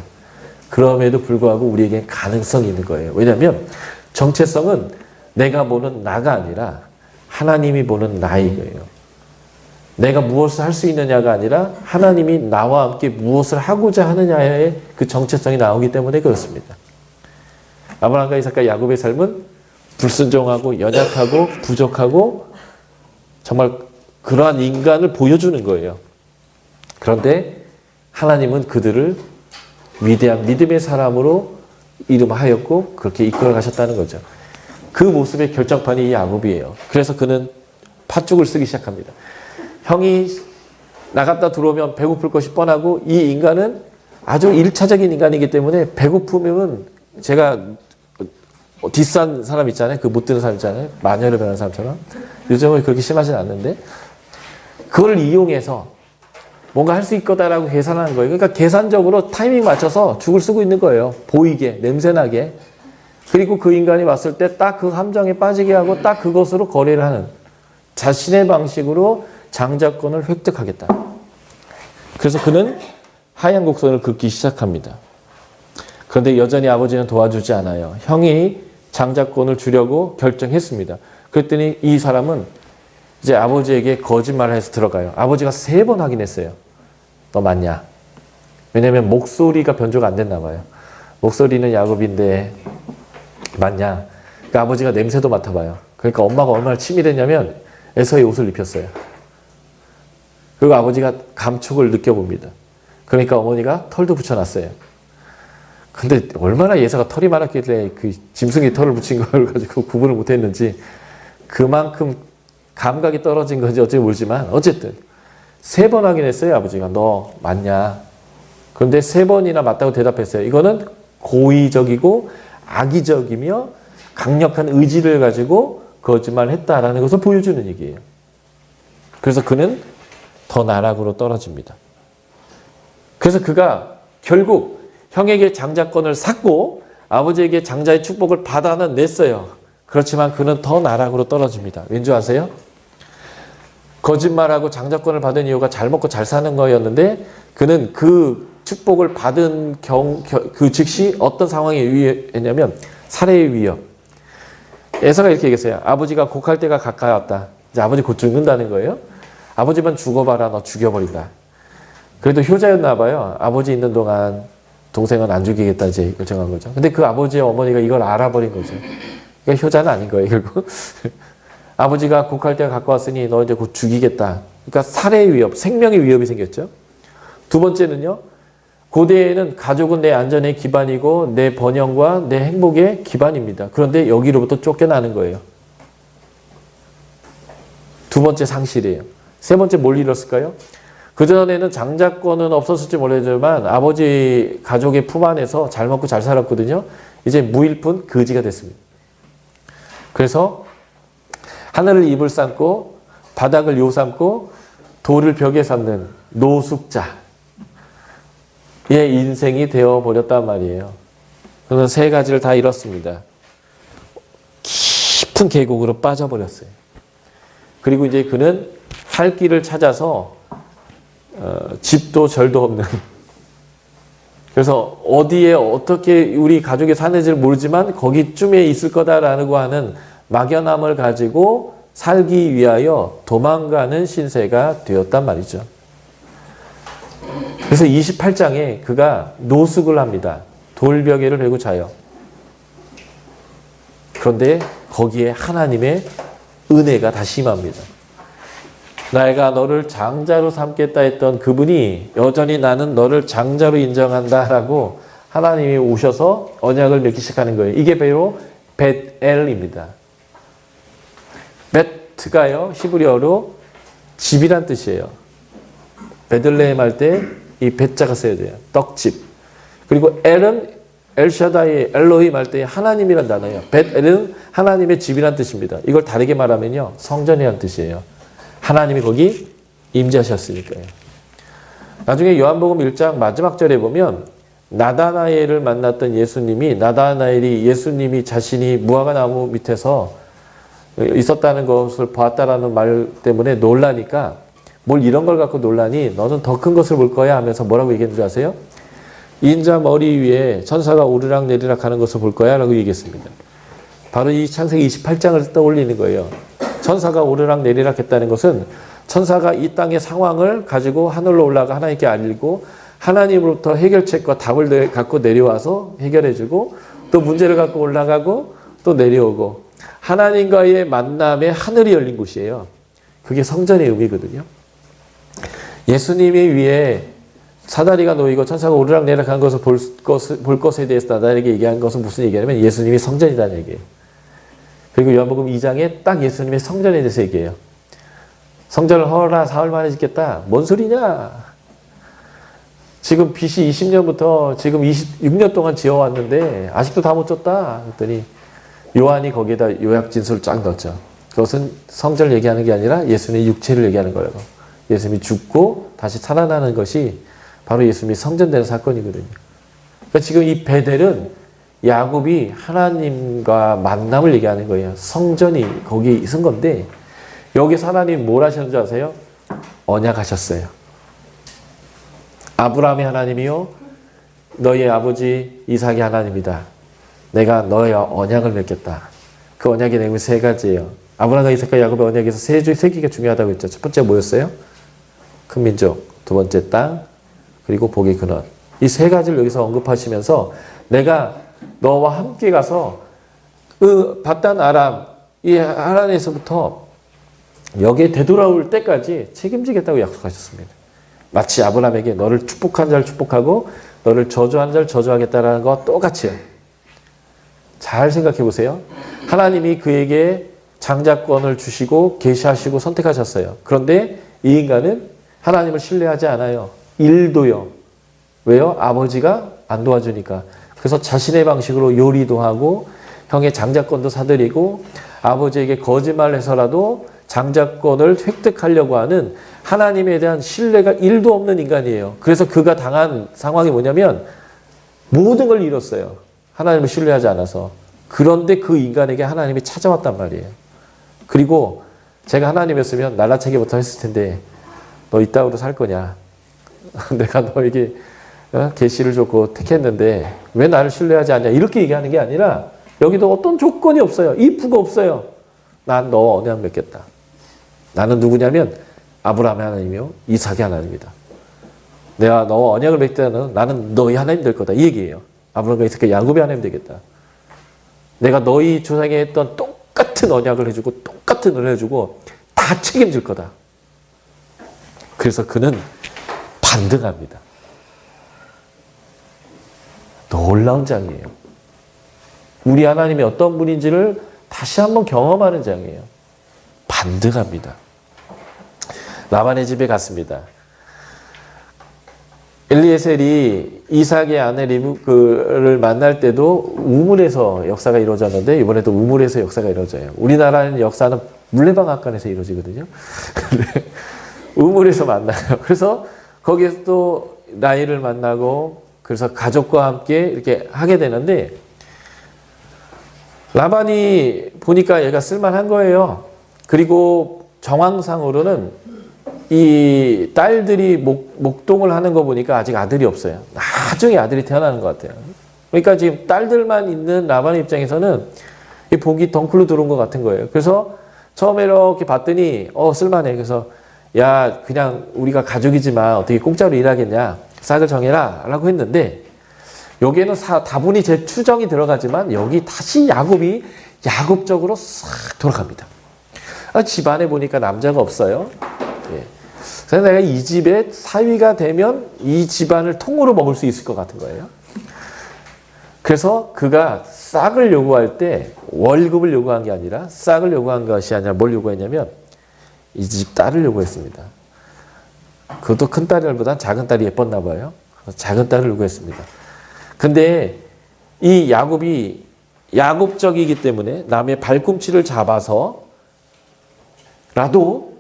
그럼에도 불구하고 우리에게 가능성이 있는 거예요. 왜냐하면 정체성은 내가 보는 나가 아니라 하나님이 보는 나인 거예요. 내가 무엇을 할 수 있느냐가 아니라 하나님이 나와 함께 무엇을 하고자 하느냐의 그 정체성이 나오기 때문에 그렇습니다. 아브라함과 이삭과 야곱의 삶은 불순종하고 연약하고 부족하고 정말 그러한 인간을 보여주는 거예요. 그런데 하나님은 그들을 위대한 믿음의 사람으로 이름하였고 그렇게 이끌어 가셨다는 거죠. 그 모습의 결정판이 이 야곱이에요. 그래서 그는 팥죽을 쓰기 시작합니다. 형이 나갔다 들어오면 배고플 것이 뻔하고 이 인간은 아주 1차적인 인간이기 때문에 배고프면 제가 뒷산 사람 있잖아요. 그 못 드는 사람 있잖아요. 마녀를 변한 사람처럼. 요즘은 그렇게 심하진 않는데 그걸 이용해서 뭔가 할 수 있거다라고 계산하는 거예요. 그러니까 계산적으로 타이밍 맞춰서 죽을 쓰고 있는 거예요. 보이게, 냄새나게. 그리고 그 인간이 왔을 때 딱 그 함정에 빠지게 하고 딱 그것으로 거래를 하는 자신의 방식으로 장자권을 획득하겠다. 그래서 그는 하얀 곡선을 긋기 시작합니다. 그런데 여전히 아버지는 도와주지 않아요. 형이 장자권을 주려고 결정했습니다. 그랬더니 이 사람은 이제 아버지에게 거짓말을 해서 들어가요. 아버지가 3번 확인했어요. 너 맞냐? 왜냐면 목소리가 변조가 안 됐나 봐요. 목소리는 야곱인데 맞냐? 그러니까 아버지가 냄새도 맡아봐요. 그러니까 엄마가 얼마나 치밀했냐면 에서의 옷을 입혔어요. 그리고 아버지가 감촉을 느껴봅니다. 그러니까 어머니가 털도 붙여놨어요. 근데 얼마나 예사가 털이 많았길래 그 짐승이 털을 붙인 걸 가지고 구분을 못했는지 그만큼 감각이 떨어진 건지 어찌 모르지만 어쨌든 3번 확인했어요. 아버지가 너 맞냐? 그런데 3번이나 맞다고 대답했어요. 이거는 고의적이고 악의적이며 강력한 의지를 가지고 거짓말을 했다라는 것을 보여주는 얘기예요. 그래서 그는 더 나락으로 떨어집니다. 그래서 그가 결국 형에게 장자권을 샀고 아버지에게 장자의 축복을 받아는 냈어요. 그렇지만 그는 더 나락으로 떨어집니다. 왠지 아세요? 거짓말하고 장자권을 받은 이유가 잘 먹고 잘 사는 거였는데 그는 그 축복을 받은 그 즉시 어떤 상황에 의했냐면 살해의 위협. 에서가 이렇게 얘기했어요. 아버지가 곡할 때가 가까이 왔다. 이제 아버지 곧 죽는다는 거예요. 아버지만 죽어봐라. 너 죽여버린다. 그래도 효자였나 봐요. 아버지 있는 동안 동생은 안 죽이겠다 이제 결정한 거죠. 근데 그 아버지와 어머니가 이걸 알아버린 거죠. 그러니까 효자는 아닌 거예요. 결국. 아버지가 곡할 때가 가까웠으니 너 이제 곧 죽이겠다. 그러니까 살해의 위협, 생명의 위협이 생겼죠. 두 번째는요. 고대에는 가족은 내 안전의 기반이고 내 번영과 내 행복의 기반입니다. 그런데 여기로부터 쫓겨나는 거예요. 두 번째 상실이에요. 세 번째 뭘 잃었을까요? 그전에는 장자권은 없었을지 모르지만 아버지 가족의 품 안에서 잘 먹고 잘 살았거든요. 이제 무일푼 거지가 됐습니다. 그래서 하늘을 입을 삼고 바닥을 요 삼고 돌을 벽에 삼는 노숙자 의 인생이 되어버렸단 말이에요. 그는 3가지를 다 잃었습니다. 깊은 계곡으로 빠져버렸어요. 그리고 이제 그는 살 길을 찾아서 집도 절도 없는 그래서 어디에 어떻게 우리 가족이 사는지를 모르지만 거기쯤에 있을 거다라고 하는 막연함을 가지고 살기 위하여 도망가는 신세가 되었단 말이죠. 그래서 28장에 그가 노숙을 합니다. 돌벽에를 베고 자요. 그런데 거기에 하나님의 은혜가 다시 임합니다. 내가 너를 장자로 삼겠다 했던 그분이 여전히 나는 너를 장자로 인정한다라고 하나님이 오셔서 언약을 맺기 시작하는 거예요. 이게 바로 벳엘입니다. 벳가요 히브리어로 집이란 뜻이에요. 베들레헴 할 때 이 벳자가 써야 돼요. 떡집. 그리고 엘은 엘샤다이 엘로힘 할 때 하나님이란 단어예요. 벳엘은 하나님의 집이란 뜻입니다. 이걸 다르게 말하면요 성전이란 뜻이에요. 하나님이 거기 임재하셨으니까요. 나중에 요한복음 1장 마지막 절에 보면 나다나엘을 만났던 예수님이 나다나엘이 예수님이 자신이 무화과 나무 밑에서 있었다는 것을 보았다라는 말 때문에 놀라니까 뭘 이런 걸 갖고 놀라니 너는 더 큰 것을 볼 거야 하면서 뭐라고 얘기했는 줄 아세요? 인자 머리 위에 천사가 오르락 내리락 하는 것을 볼 거야 라고 얘기했습니다. 바로 이 창세기 28장을 떠올리는 거예요. 천사가 오르락 내리락 했다는 것은 천사가 이 땅의 상황을 가지고 하늘로 올라가 하나님께 알리고 하나님으로부터 해결책과 답을 갖고 내려와서 해결해주고 또 문제를 갖고 올라가고 또 내려오고 하나님과의 만남에 하늘이 열린 곳이에요. 그게 성전의 의미거든요. 예수님의 위에 사다리가 놓이고 천사가 오르락내리락 하는 것을 볼 것에 대해서 나다에게 얘기한 것은 무슨 얘기냐면 예수님이 성전이라는 얘기예요. 그리고 요한복음 2장에 딱 예수님의 성전에 대해서 얘기해요. 성전을 허라 사흘 만에 짓겠다. 뭔 소리냐? 지금 BC 20년부터 지금 26년 동안 지어왔는데 아직도 다 못 졌다. 그랬더니 요한이 거기에다 요약 진술을 쫙 넣었죠. 그것은 성전을 얘기하는 게 아니라 예수님의 육체를 얘기하는 거예요. 예수님이 죽고 다시 살아나는 것이 바로 예수님이 성전되는 사건이거든요. 그러니까 지금 이 베델은 야곱이 하나님과 만남을 얘기하는 거예요. 성전이 거기에 있은 건데 여기서 하나님 뭘 하셨는지 아세요? 언약하셨어요. 아브라함의 하나님이요 너희 아버지 이삭의 하나님이다. 내가 너의 언약을 맺겠다. 그 언약의 내용이 세 가지예요. 아브라함과 이삭과 야곱의 언약에서 세 개가 중요하다고 했죠. 첫 번째 뭐였어요? 큰 민족. 두 번째 땅. 그리고 복의 근원. 이 세 가지를 여기서 언급하시면서 내가 너와 함께 가서 그 바단 아람 이 하란에서부터 여기에 되돌아올 때까지 책임지겠다고 약속하셨습니다. 마치 아브라함에게 너를 축복한 자를 축복하고 너를 저주한 자를 저주하겠다라는 것 똑같이요. 잘 생각해 보세요. 하나님이 그에게 장자권을 주시고 계시하시고 선택하셨어요. 그런데 이 인간은 하나님을 신뢰하지 않아요. 일도요. 왜요? 아버지가 안 도와주니까. 그래서 자신의 방식으로 요리도 하고 형의 장자권도 사들이고 아버지에게 거짓말을 해서라도 장자권을 획득하려고 하는 하나님에 대한 신뢰가 1도 없는 인간이에요. 그래서 그가 당한 상황이 뭐냐면 모든 걸 잃었어요. 하나님을 신뢰하지 않아서. 그런데 그 인간에게 하나님이 찾아왔단 말이에요. 그리고 제가 하나님이었으면 날라차기부터 했을 텐데 너 이따위로 살 거냐. 내가 너에게 계시를 줬고 택했는데 왜 나를 신뢰하지 않냐. 이렇게 얘기하는 게 아니라 여기도 어떤 조건이 없어요. if가 없어요. 난 너 언약 맺겠다. 나는 누구냐면 아브라함의 하나님이요 이삭의 하나님이다. 내가 너 언약을 맺을 나는 너희 하나님 될 거다. 이 얘기예요. 아브라함과 이삭과 야곱의 하나님 되겠다. 내가 너희 조상에 했던 똑같은 언약을 해주고 똑같은 은혜를 해주고 다 책임질 거다. 그래서 그는 반등합니다. 놀라운 장이에요. 우리 하나님이 어떤 분인지를 다시 한번 경험하는 장이에요. 반등합니다. 라반의 집에 갔습니다. 엘리에셀이 이삭의 아내 리브크를 만날 때도 우물에서 역사가 이루어졌는데 이번에도 우물에서 역사가 이루어져요. 우리나라는 역사는 물레방앗간에서 이루어지거든요. 우물에서 만나요. 그래서 거기에서 또 라헬을 만나고 그래서 가족과 함께 이렇게 하게 되는데 라반이 보니까 얘가 쓸만한 거예요. 그리고 정황상으로는 이 딸들이 목동을 하는 거 보니까 아직 아들이 없어요. 나중에 아들이 태어나는 것 같아요. 그러니까 지금 딸들만 있는 라반의 입장에서는 이 복이 덩쿨로 들어온 것 같은 거예요. 그래서 처음에 이렇게 봤더니 쓸만해. 그래서 야 그냥 우리가 가족이지만 어떻게 공짜로 일하겠냐. 싹을 정해라 라고 했는데 여기에는 다분히 제 추정이 들어가지만 여기 다시 야곱이 야곱적으로 싹 돌아갑니다. 집안에 보니까 남자가 없어요. 예. 그래서 내가 이 집의 사위가 되면 이 집안을 통으로 먹을 수 있을 것 같은 거예요. 그래서 그가 싹을 요구할 때 월급을 요구한 게 아니라 싹을 요구한 것이 아니라 뭘 요구했냐면 이 집 딸을 요구했습니다. 그것도 큰 딸보다 작은 딸이 예뻤나 봐요. 작은 딸을 요구했습니다. 근데 이 야곱이 야곱적이기 때문에 남의 발꿈치를 잡아서 라도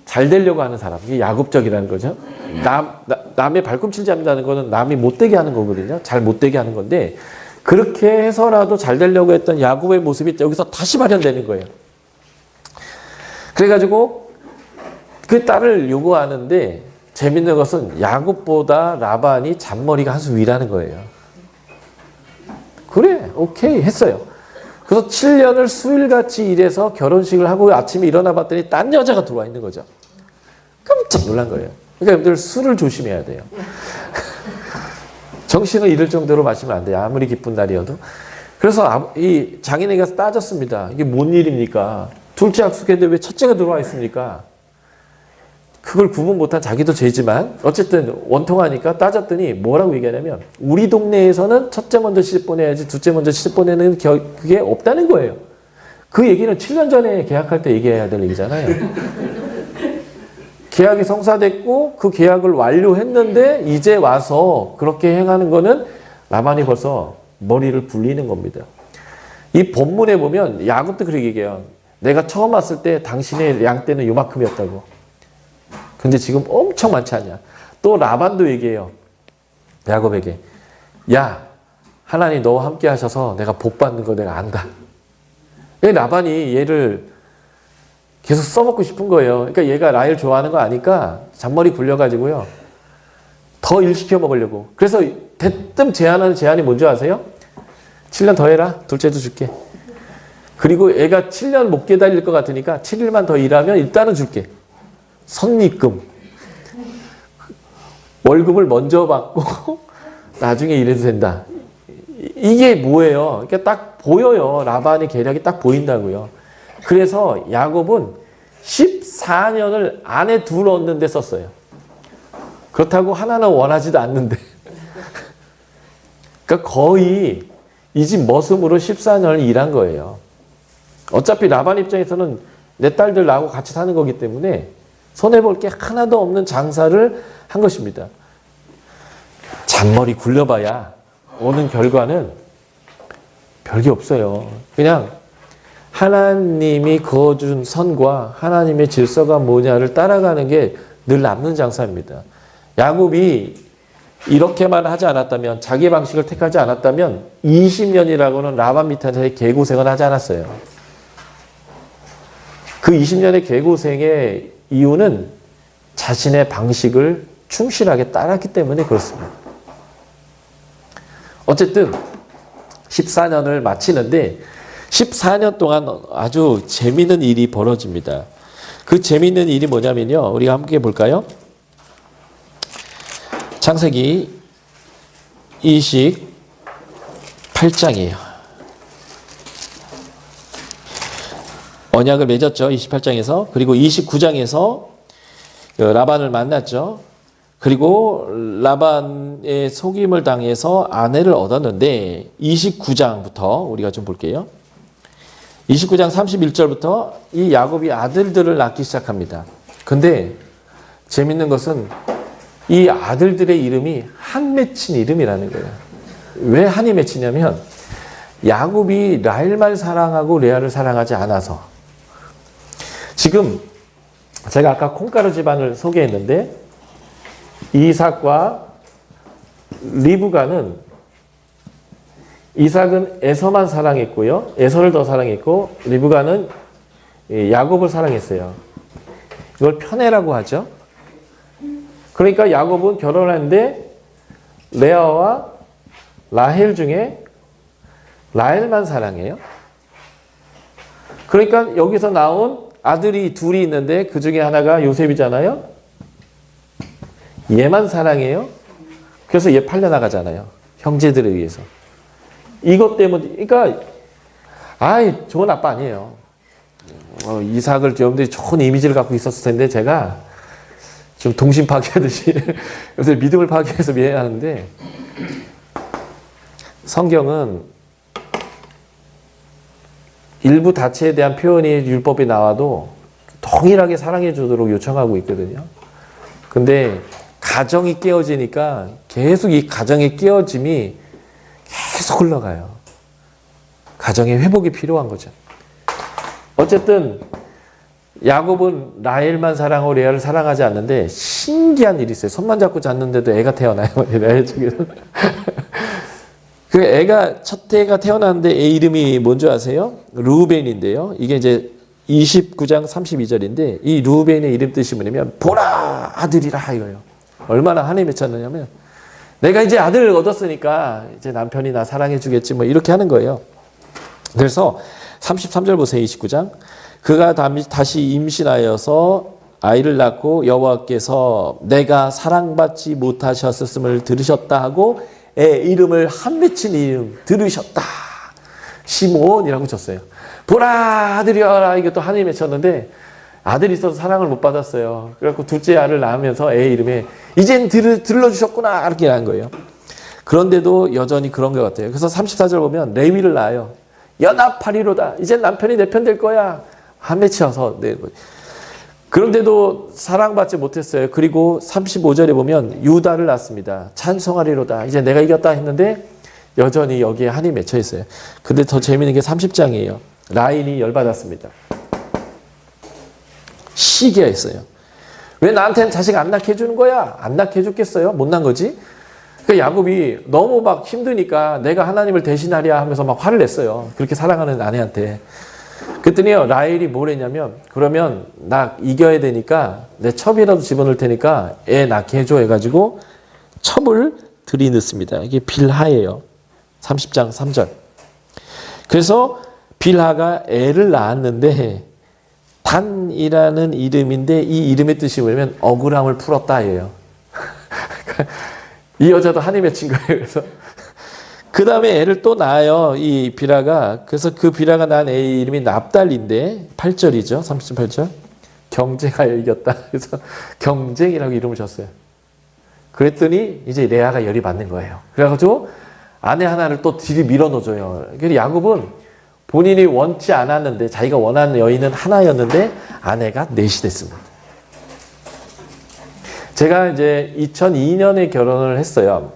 잘 되려고 하는 사람. 이게 야곱적이라는 거죠. 남의 발꿈치를 잡는다는 거는 남이 못되게 하는 거거든요. 잘 못되게 하는 건데 그렇게 해서라도 잘 되려고 했던 야곱의 모습이 여기서 다시 발현되는 거예요. 그래가지고 그 딸을 요구하는데 재밌는 것은 야곱보다 라반이 잔머리가 한 수 위라는 거예요. 그래, 오케이 했어요. 그래서 7년을 수일같이 일해서 결혼식을 하고 아침에 일어나 봤더니 딴 여자가 들어와 있는 거죠. 깜짝 놀란 거예요. 그러니까 여러분들 술을 조심해야 돼요. 정신을 잃을 정도로 마시면 안 돼요. 아무리 기쁜 날이어도. 그래서 이 장인에게 가서 따졌습니다. 이게 뭔 일입니까? 둘째 약속했는데 왜 첫째가 들어와 있습니까? 그걸 구분 못한 자기도 죄지만 어쨌든 원통하니까 따졌더니 뭐라고 얘기하냐면 우리 동네에서는 첫째 먼저 시집 보내야지 둘째 먼저 시집 보내는 그게 없다는 거예요. 그 얘기는 7년 전에 계약할 때 얘기해야 될 얘기잖아요. 계약이 성사됐고 그 계약을 완료했는데 이제 와서 그렇게 행하는 거는 라반이 벌써 머리를 굴리는 겁니다. 이 본문에 보면 야곱도 그렇게 얘기해요. 내가 처음 왔을 때 당신의 양 떼는 요만큼이었다고. 근데 지금 엄청 많지 않냐. 또 라반도 얘기해요. 야곱에게. 야, 하나님 너와 함께 하셔서 내가 복 받는 거 내가 안다. 라반이 얘를 계속 써먹고 싶은 거예요. 그러니까 얘가 라헬 좋아하는 거 아니까 잔머리 굴려가지고요. 더 일시켜 먹으려고. 그래서 대뜸 제안하는 제안이 뭔지 아세요? 7년 더 해라. 둘째도 줄게. 그리고 애가 7년 못 기다릴 것 같으니까 7일만 더 일하면 일단은 줄게. 선입금. 월급을 먼저 받고 나중에 일해도 된다. 이게 뭐예요? 그러니까 딱 보여요. 라반의 계략이 딱 보인다고요. 그래서 야곱은 14년을 아내 둘 얻는 데 썼어요. 그렇다고 하나는 원하지도 않는데. 그러니까 거의 이 집 머슴으로 14년을 일한 거예요. 어차피 라반 입장에서는 내 딸들 나하고 같이 사는 거기 때문에 손해볼 게 하나도 없는 장사를 한 것입니다. 잔머리 굴려봐야 오는 결과는 별게 없어요. 그냥 하나님이 그어준 선과 하나님의 질서가 뭐냐를 따라가는 게 늘 남는 장사입니다. 야곱이 이렇게만 하지 않았다면 자기 방식을 택하지 않았다면 20년이라고는 라반 밑에서의 개고생을 하지 않았어요. 그 20년의 개고생의 이유는 자신의 방식을 충실하게 따랐기 때문에 그렇습니다. 어쨌든 14년을 마치는데 14년 동안 아주 재미있는 일이 벌어집니다. 그 재미있는 일이 뭐냐면요. 우리가 함께 볼까요? 창세기 28장이에요. 언약을 맺었죠. 28장에서. 그리고 29장에서 라반을 만났죠. 그리고 라반의 속임을 당해서 아내를 얻었는데 29장부터 우리가 좀 볼게요. 29장 31절부터 이 야곱이 아들들을 낳기 시작합니다. 근데 재밌는 것은 이 아들들의 이름이 한 맺힌 이름이라는 거예요. 왜 한이 맺히냐면 야곱이 라헬만 사랑하고 레아를 사랑하지 않아서. 지금 제가 아까 콩가루 집안을 소개했는데 이삭과 리브가는 이삭은 에서만 사랑했고요. 에서를 더 사랑했고 리브가는 야곱을 사랑했어요. 이걸 편애라고 하죠. 그러니까 야곱은 결혼했는데 레아와 라헬 중에 라헬만 사랑해요. 그러니까 여기서 나온 아들이 둘이 있는데 그 중에 하나가 요셉이잖아요. 얘만 사랑해요. 그래서 얘 팔려나가잖아요. 형제들에 의해서. 이것 때문에, 그러니까, 좋은 아빠 아니에요. 이삭을 여러분들이 좋은 이미지를 갖고 있었을 텐데, 제가 좀 동심 파괴하듯이, 요새 믿음을 파괴해서 미안하는데, 성경은 일부 다치에 대한 표현이 율법에 나와도 동일하게 사랑해 주도록 요청하고 있거든요. 근데 가정이 깨어지니까 계속 이 가정의 깨어짐이 계속 흘러가요. 가정의 회복이 필요한 거죠. 어쨌든 야곱은 라헬만 사랑하고 레아를 사랑하지 않는데 신기한 일이 있어요. 손만 잡고 잤는데도 애가 태어나요. 라헬 쪽에서. 그 애가 첫 애가 태어났는데 애 이름이 뭔지 아세요? 루벤인데요. 이게 이제 29장 32절인데 이 루벤의 이름 뜻이 뭐냐면 보라 아들이라 이거예요. 얼마나 한이 맺혔느냐면 내가 이제 아들을 얻었으니까 이제 남편이 나 사랑해 주겠지 뭐 이렇게 하는 거예요. 그래서 33절 보세요. 29장. 그가 다시 임신하여서 아이를 낳고 여호와께서 내가 사랑받지 못하셨음을 들으셨다 하고 애 이름을 한 맺힌 이름 들으셨다. 시몬이라고 줬어요. 보라 아들이여라. 이게 또 한이 맺혔는데 아들이 있어서 사랑을 못 받았어요. 그래갖고 둘째 아를 낳으면서 애 이름에 이젠 들러주셨구나 이렇게 한 거예요. 그런데도 여전히 그런 것 같아요. 그래서 34절 보면 레위를 낳아요. 연합하리로다. 이젠 남편이 내 편 될 거야. 한 맺혀서 네. 그런데도 사랑받지 못했어요. 그리고 35절에 보면 유다를 낳습니다. 찬송하리로다. 이제 내가 이겼다 했는데 여전히 여기에 한이 맺혀 있어요. 근데 더 재미있는 게 30장이에요. 라인이 열받았습니다. 시기했어요. 왜 나한테는 자식 안 낳게 해주는 거야? 안 낳게 해줬겠어요? 못 낳은 거지? 그러니까 야곱이 너무 막 힘드니까 내가 하나님을 대신하랴 하면서 막 화를 냈어요. 그렇게 사랑하는 아내한테. 그랬더니요, 라헬이 뭘 했냐면, 그러면 나 이겨야 되니까 내 첩이라도 집어넣을 테니까 애 낳게 해줘 해가지고 첩을 들이넣습니다. 이게 빌하예요. 30장 3절. 그래서 빌하가 애를 낳았는데 단이라는 이름인데 이 이름의 뜻이 뭐냐면 억울함을 풀었다예요. 이 여자도 한이 맺힌 거예요. 그래서 그 다음에 애를 또 낳아요. 이 비라가. 그래서 그 비라가 낳은 애 이름이 납달리인데 8절이죠. 38절. 경쟁하여 이겼다. 그래서 경쟁이라고 이름을 줬어요. 그랬더니 이제 레아가 열이 받는 거예요. 그래가지고 아내 하나를 또 뒤로 밀어넣어줘요. 그래서 야곱은 본인이 원치 않았는데 자기가 원하는 여인은 하나였는데 아내가 넷이 됐습니다. 제가 이제 2002년에 결혼을 했어요.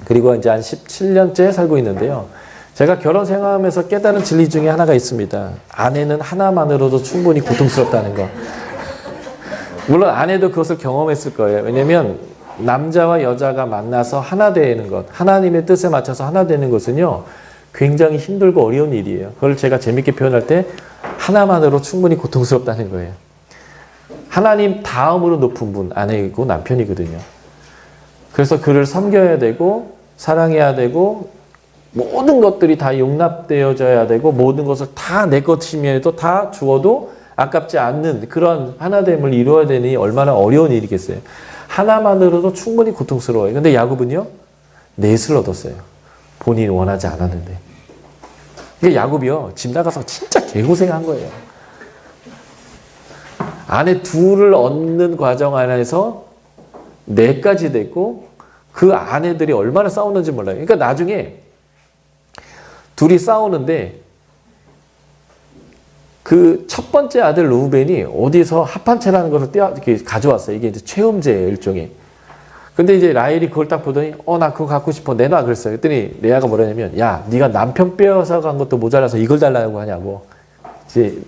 그리고 이제 한 17년째 살고 있는데요. 제가 결혼 생활하면서 깨달은 진리 중에 하나가 있습니다. 아내는 하나만으로도 충분히 고통스럽다는 거. 물론 아내도 그것을 경험했을 거예요. 왜냐면 남자와 여자가 만나서 하나 되는 것, 하나님의 뜻에 맞춰서 하나 되는 것은요, 굉장히 힘들고 어려운 일이에요. 그걸 제가 재밌게 표현할 때 하나만으로 충분히 고통스럽다는 거예요. 하나님 다음으로 높은 분, 아내이고 남편이거든요. 그래서 그를 섬겨야 되고 사랑해야 되고 모든 것들이 다 용납되어져야 되고 모든 것을 다 내 것이면도 다 주어도 아깝지 않는 그런 하나됨을 이루어야 되니 얼마나 어려운 일이겠어요. 하나만으로도 충분히 고통스러워요. 근데 야곱은요, 넷을 얻었어요. 본인이 원하지 않았는데. 그러니까 야곱이요, 집 나가서 진짜 개고생한 거예요. 아내 둘을 얻는 과정 안에서 넷까지 됐고 그 아내들이 얼마나 싸우는지 몰라요. 그러니까 나중에 둘이 싸우는데 그 첫 번째 아들 루벤이 어디서 합판체라는 것을 이렇게 가져왔어요. 이게 이제 체험제예요, 일종의. 근데 이제 라헬이 그걸 딱 보더니 나 그거 갖고 싶어, 내놔 그랬어요. 그랬더니 레아가 뭐라냐면, 야, 네가 남편 빼앗아 간 것도 모자라서 이걸 달라고 하냐고. 이제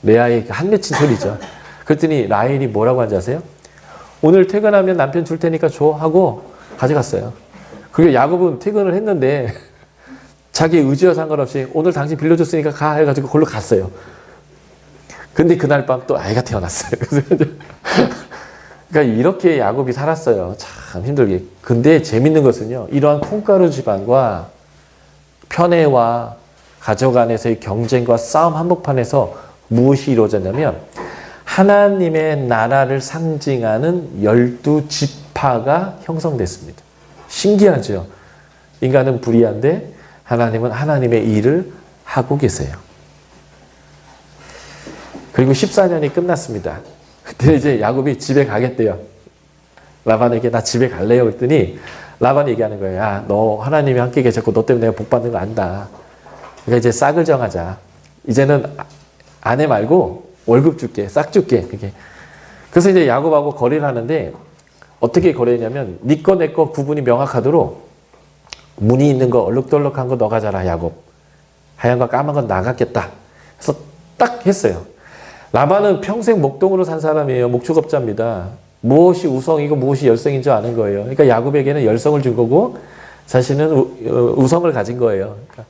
레아의 한 맺힌 소리죠. 그랬더니 라헬이 뭐라고 한지 아세요? 오늘 퇴근하면 남편 줄 테니까 줘 하고 가져갔어요. 그리고 야곱은 퇴근을 했는데 자기 의지와 상관없이 오늘 당신 빌려줬으니까 가 해가지고 그걸로 갔어요. 근데 그날 밤 또 아이가 태어났어요. 그러니까 이렇게 야곱이 살았어요. 참 힘들게. 근데 재밌는 것은요, 이러한 콩가루 집안과 편애와 가족 안에서의 경쟁과 싸움 한복판에서 무엇이 이루어졌냐면 하나님의 나라를 상징하는 12지파가 형성됐습니다. 신기하죠? 인간은 불의한데 하나님은 하나님의 일을 하고 계세요. 그리고 14년이 끝났습니다. 그때 이제 야곱이 집에 가겠대요. 라반에게 나 집에 갈래요. 그랬더니 라반이 얘기하는 거예요. 야, 너 하나님이 함께 계셨고 너 때문에 내가 복 받는 거 안다. 그러니까 이제 싹을 정하자. 이제는 아내 말고 월급 줄게. 싹 줄게. 그게. 그래서 이제 야곱하고 거래를 하는데 어떻게 거래했냐면 네 거 내 거 구분이 명확하도록 무늬 있는 거 얼룩덜룩한 거 너 가져라 야곱. 하얀 거 까만 건 나 갖겠다. 그래서 딱 했어요. 라반은 평생 목동으로 산 사람이에요. 목축업자입니다. 무엇이 우성이고 무엇이 열성인 줄 아는 거예요. 그러니까 야곱에게는 열성을 준 거고 자신은 우성을 가진 거예요. 그러니까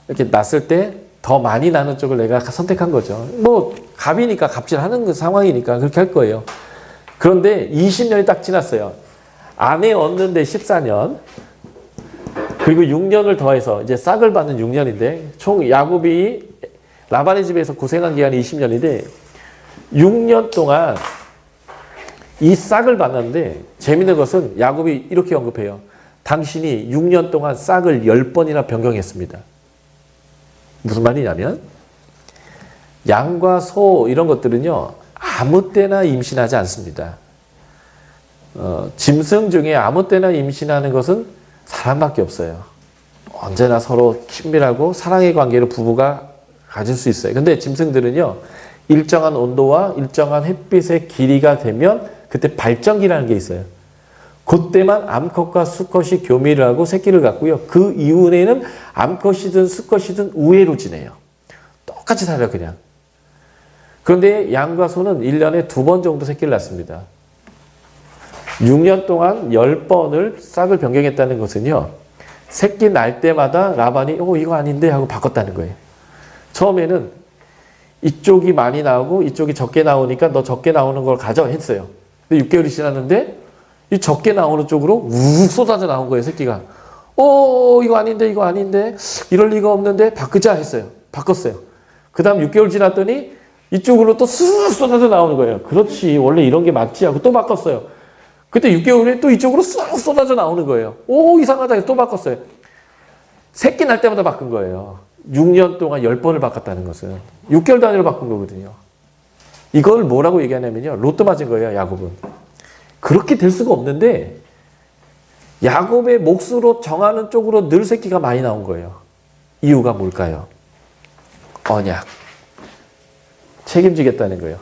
이렇게 났을 때 더 많이 나는 쪽을 내가 선택한 거죠. 뭐 갑이니까 갑질하는 그 상황이니까 그렇게 할 거예요. 그런데 20년이 딱 지났어요. 아내 얻는데 14년 그리고 6년을 더해서 이제 싹을 받는 6년인데 총 야곱이 라반의 집에서 고생한 기간이 20년인데 6년 동안 이 싹을 받는데 재밌는 것은 야곱이 이렇게 언급해요. 당신이 6년 동안 싹을 10번이나 변경했습니다. 무슨 말이냐면 양과 소 이런 것들은요. 아무 때나 임신하지 않습니다. 짐승 중에 아무 때나 임신하는 것은 사람밖에 없어요. 언제나 서로 친밀하고 사랑의 관계를 부부가 가질 수 있어요. 근데 짐승들은요. 일정한 온도와 일정한 햇빛의 길이가 되면 그때 발정기라는 게 있어요. 그때만 암컷과 수컷이 교미를 하고 새끼를 갖고요. 그 이후에는 암컷이든 수컷이든 우애로 지내요. 똑같이 살아요, 그냥. 그런데 양과 소는 1년에 2번 정도 새끼를 낳습니다. 6년 동안 10번을 싹을 변경했다는 것은요. 새끼 날 때마다 라반이 이거 아닌데 하고 바꿨다는 거예요. 처음에는 이쪽이 많이 나오고 이쪽이 적게 나오니까 너 적게 나오는 걸 가져 했어요. 근데 6개월이 지났는데 이 적게 나오는 쪽으로 우욱 쏟아져 나온 거예요, 새끼가. 이거 아닌데, 이럴 리가 없는데, 바꾸자 했어요. 바꿨어요. 그 다음 6개월 지났더니 이쪽으로 또 쑥 쏟아져 나오는 거예요. 그렇지, 원래 이런 게 맞지 하고 또 바꿨어요. 그때 6개월 후에 또 이쪽으로 쑥 쏟아져 나오는 거예요. 이상하다 해서 또 바꿨어요. 새끼 날 때마다 바꾼 거예요. 6년 동안 10번을 바꿨다는 것은. 6개월 단위로 바꾼 거거든요. 이걸 뭐라고 얘기하냐면요. 로또 맞은 거예요, 야곱은. 그렇게 될 수가 없는데 야곱의 몫으로 정하는 쪽으로 늘 새끼가 많이 나온 거예요. 이유가 뭘까요? 언약. 책임지겠다는 거예요.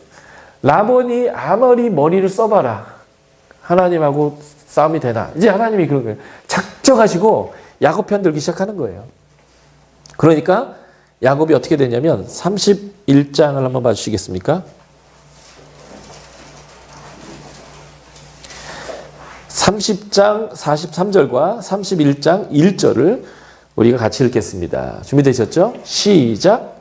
라반이 아무리 머리를 써봐라. 하나님하고 싸움이 되나. 이제 하나님이 그런 거예요. 작정하시고 야곱 편 들기 시작하는 거예요. 그러니까 야곱이 어떻게 되냐면 31장을 한번 봐주시겠습니까? 30장 43절과 31장 1절을 우리가 같이 읽겠습니다. 준비되셨죠? 시작!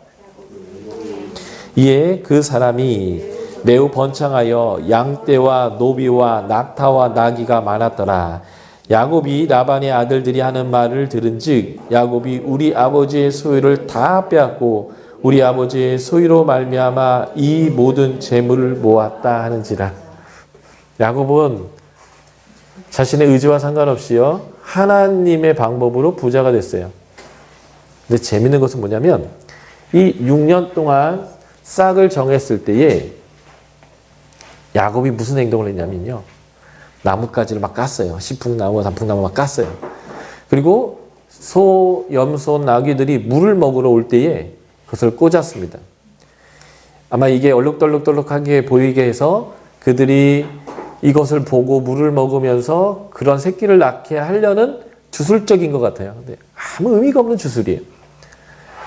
이에 그 사람이 매우 번창하여 양떼와 노비와 낙타와 나귀가 많았더라. 야곱이 라반의 아들들이 하는 말을 들은즉 야곱이 우리 아버지의 소유를 다 빼앗고 우리 아버지의 소유로 말미암아 이 모든 재물을 모았다 하는지라. 야곱은 자신의 의지와 상관없이요 하나님의 방법으로 부자가 됐어요. 근데 재밌는 것은 뭐냐면 이 6년 동안 싹을 정했을 때에 야곱이 무슨 행동을 했냐면요 나뭇가지를 막 깠어요. 시풍나무, 단풍나무 막 깠어요. 그리고 소, 염소, 나귀들이 물을 먹으러 올 때에 그것을 꽂았습니다. 아마 이게 얼룩덜룩덜룩하게 보이게 해서 그들이 이것을 보고 물을 먹으면서 그런 새끼를 낳게 하려는 주술적인 것 같아요. 근데 아무 의미가 없는 주술이에요.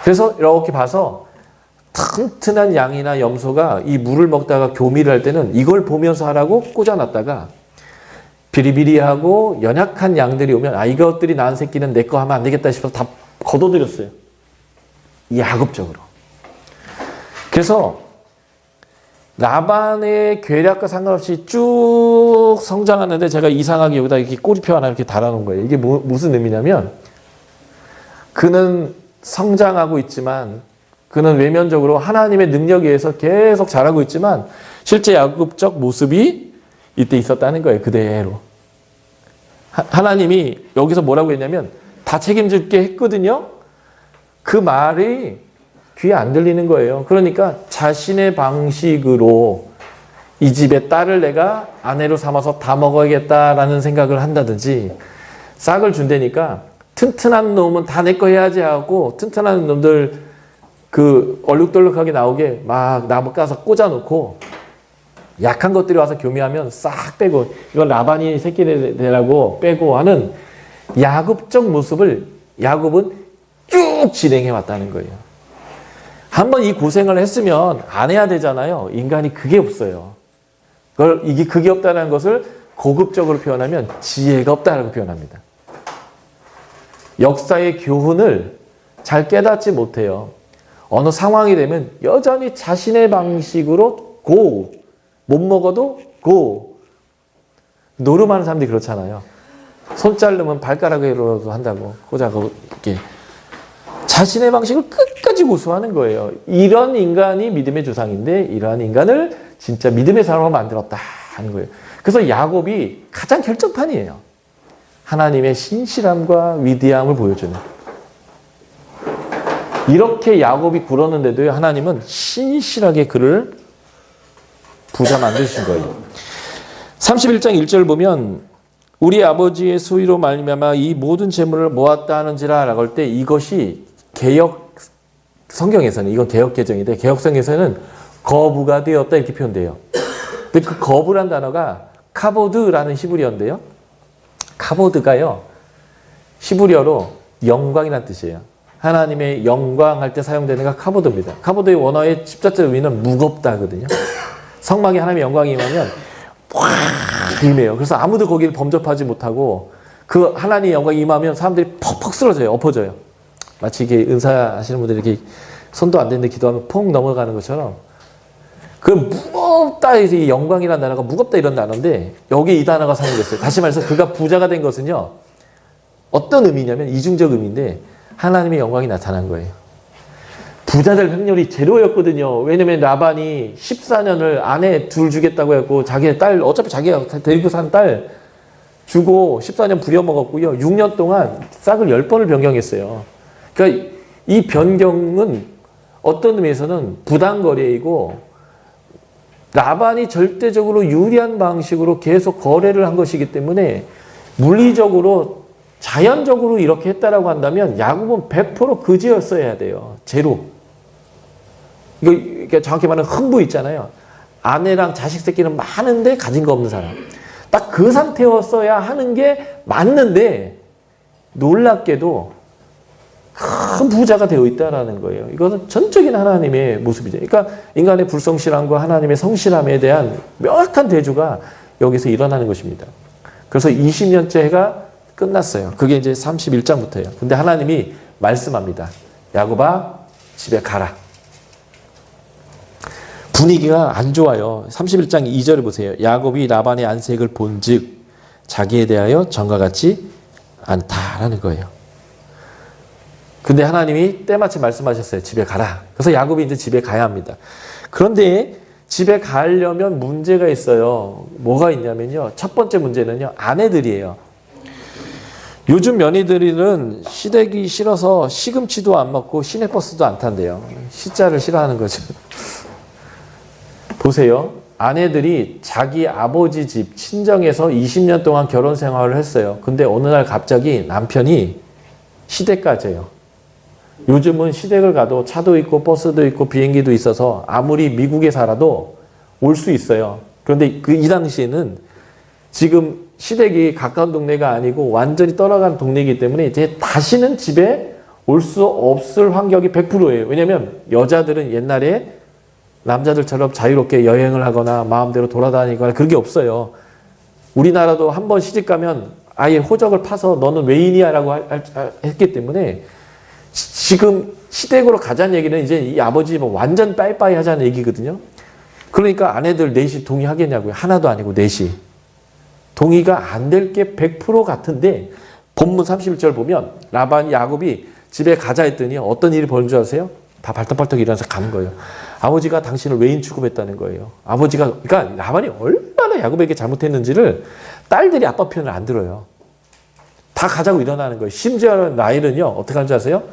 그래서 이렇게 봐서 튼튼한 양이나 염소가 이 물을 먹다가 교미를 할 때는 이걸 보면서 하라고 꽂아놨다가 비리비리하고 연약한 양들이 오면 이것들이 낳은 새끼는 내 거 하면 안 되겠다 싶어서 다 걷어들였어요. 야곱적으로. 그래서 라반의 계략과 상관없이 쭉 성장하는데 제가 이상하게 여기다 이렇게 꼬리표 하나 이렇게 달아놓은 거예요. 이게 무슨 의미냐면 그는 성장하고 있지만 그는 외면적으로 하나님의 능력에 의해서 계속 자라고 있지만 실제 야곱적 모습이 이때 있었다는 거예요. 그대로. 하나님이 여기서 뭐라고 했냐면 다 책임질게 했거든요. 그 말이 귀에 안 들리는 거예요. 그러니까 자신의 방식으로 이 집의 딸을 내가 아내로 삼아서 다 먹어야겠다라는 생각을 한다든지 싹을 준다니까 튼튼한 놈은 다 내 거 해야지 하고 튼튼한 놈들 그 얼룩덜룩하게 나오게 막 나무 까서 꽂아놓고 약한 것들이 와서 교미하면 싹 빼고 이건 라반이 새끼들이라고 빼고 하는 야곱적 모습을 야곱은 쭉 진행해 왔다는 거예요. 한번 이 고생을 했으면 안 해야 되잖아요. 인간이 그게 없어요. 그게 없다는 것을 고급적으로 표현하면 지혜가 없다라고 표현합니다. 역사의 교훈을 잘 깨닫지 못해요. 어느 상황이 되면 여전히 자신의 방식으로 고, 못 먹어도 고. 노름하는 사람들이 그렇잖아요. 손 자르면 발가락으로도 한다고 꽂아고 이렇게 자신의 방식을 끝까지 고수하는 거예요. 이런 인간이 믿음의 조상인데 이러한 인간을 진짜 믿음의 사람으로 만들었다 하는 거예요. 그래서 야곱이 가장 결정판이에요. 하나님의 신실함과 위대함을 보여주는. 이렇게 야곱이 굴었는데도 하나님은 신실하게 그를 부자 만드신 거예요. 31장 1절 보면 우리 아버지의 소유로 말미암아 이 모든 재물을 모았다 하는지라 라고 할 때 이것이 개역 성경에서는 이건 개역 개정인데 개역 성경에서는 거부가 되었다 이렇게 표현돼요. 근데 그 거부란 단어가 카보드라는 히브리어인데요. 카보드가요. 히브리어로 영광이라는 뜻이에요. 하나님의 영광 할 때 사용되는 게 카보드입니다. 카보드의 원어의 집자적 의미는 무겁다거든요. 성막에 하나님의 영광이 임하면 확 임해요. 그래서 아무도 거기를 범접하지 못하고 그 하나님의 영광이 임하면 사람들이 퍽퍽 쓰러져요. 엎어져요. 마치 이게 은사하시는 분들이 이렇게 손도 안 되는데 기도하면 폭 넘어가는 것처럼 그 무겁다, 이 영광이라는 단어가 무겁다 이런 단어인데 여기 이 단어가 사용됐어요. 다시 말해서 그가 부자가 된 것은요. 어떤 의미냐면 이중적 의미인데 하나님의 영광이 나타난 거예요. 부자 될 확률이 제로였거든요. 왜냐면 라반이 14년을 아내 둘 주겠다고 했고 자기의 딸 어차피 자기가 데리고 산 딸 주고 14년 부려먹었고요. 6년 동안 싹을 10번을 변경했어요. 그러니까 이 변경은 어떤 의미에서는 부당거래이고 라반이 절대적으로 유리한 방식으로 계속 거래를 한 것이기 때문에 물리적으로 자연적으로 이렇게 했다라고 한다면 야곱은 100% 그지였어야 돼요. 제로. 이거 정확히 말하면 흥부 있잖아요. 아내랑 자식 새끼는 많은데 가진 거 없는 사람. 딱 그 상태였어야 하는 게 맞는데 놀랍게도 큰 부자가 되어 있다라는 거예요. 이것은 전적인 하나님의 모습이죠. 그러니까 인간의 불성실함과 하나님의 성실함에 대한 명확한 대조가 여기서 일어나는 것입니다. 그래서 20년째 해가 끝났어요. 그게 이제 31장부터예요. 근데 하나님이 말씀합니다. 야곱아, 집에 가라. 분위기가 안 좋아요. 31장 2절을 보세요. 야곱이 라반의 안색을 본즉 자기에 대하여 전과 같지 않다라는 거예요. 근데 하나님이 때마침 말씀하셨어요. 집에 가라. 그래서 야곱이 이제 집에 가야 합니다. 그런데 집에 가려면 문제가 있어요. 뭐가 있냐면요. 첫 번째 문제는요. 아내들이에요. 요즘 며느리들은 시댁이 싫어서 시금치도 안 먹고 시내버스도 안 탄대요. 시자를 싫어하는 거죠. 보세요. 아내들이 자기 아버지 집 친정에서 20년 동안 결혼 생활을 했어요. 근데 어느 날 갑자기 남편이 시댁 가재요. 요즘은 시댁을 가도 차도 있고 버스도 있고 비행기도 있어서 아무리 미국에 살아도 올 수 있어요. 그런데 이 당시에는 지금 시댁이 가까운 동네가 아니고 완전히 떠나간 동네이기 때문에 이제 다시는 집에 올 수 없을 환경이 100%예요. 왜냐하면 여자들은 옛날에 남자들처럼 자유롭게 여행을 하거나 마음대로 돌아다니거나 그런 게 없어요. 우리나라도 한 번 시집 가면 아예 호적을 파서 너는 외인이야 라고 했기 때문에 지금 시댁으로 가자는 얘기는 이제 이 아버지 뭐 완전 빠이빠이 하자는 얘기거든요. 그러니까 아내들 넷이 동의하겠냐고요. 하나도 아니고 넷이. 동의가 안 될 게 100% 같은데 본문 31절 보면 라반이 야곱이 집에 가자 했더니 어떤 일이 벌어진 줄 아세요? 다 발떡발떡 일어나서 가는 거예요. 아버지가 당신을 외인 취급했다는 거예요. 아버지가, 그러니까 라반이 얼마나 야곱에게 잘못했는지를 딸들이 아빠 편을 안 들어요. 다 가자고 일어나는 거예요. 심지어 라헬은요, 어떻게 하는 줄 아세요?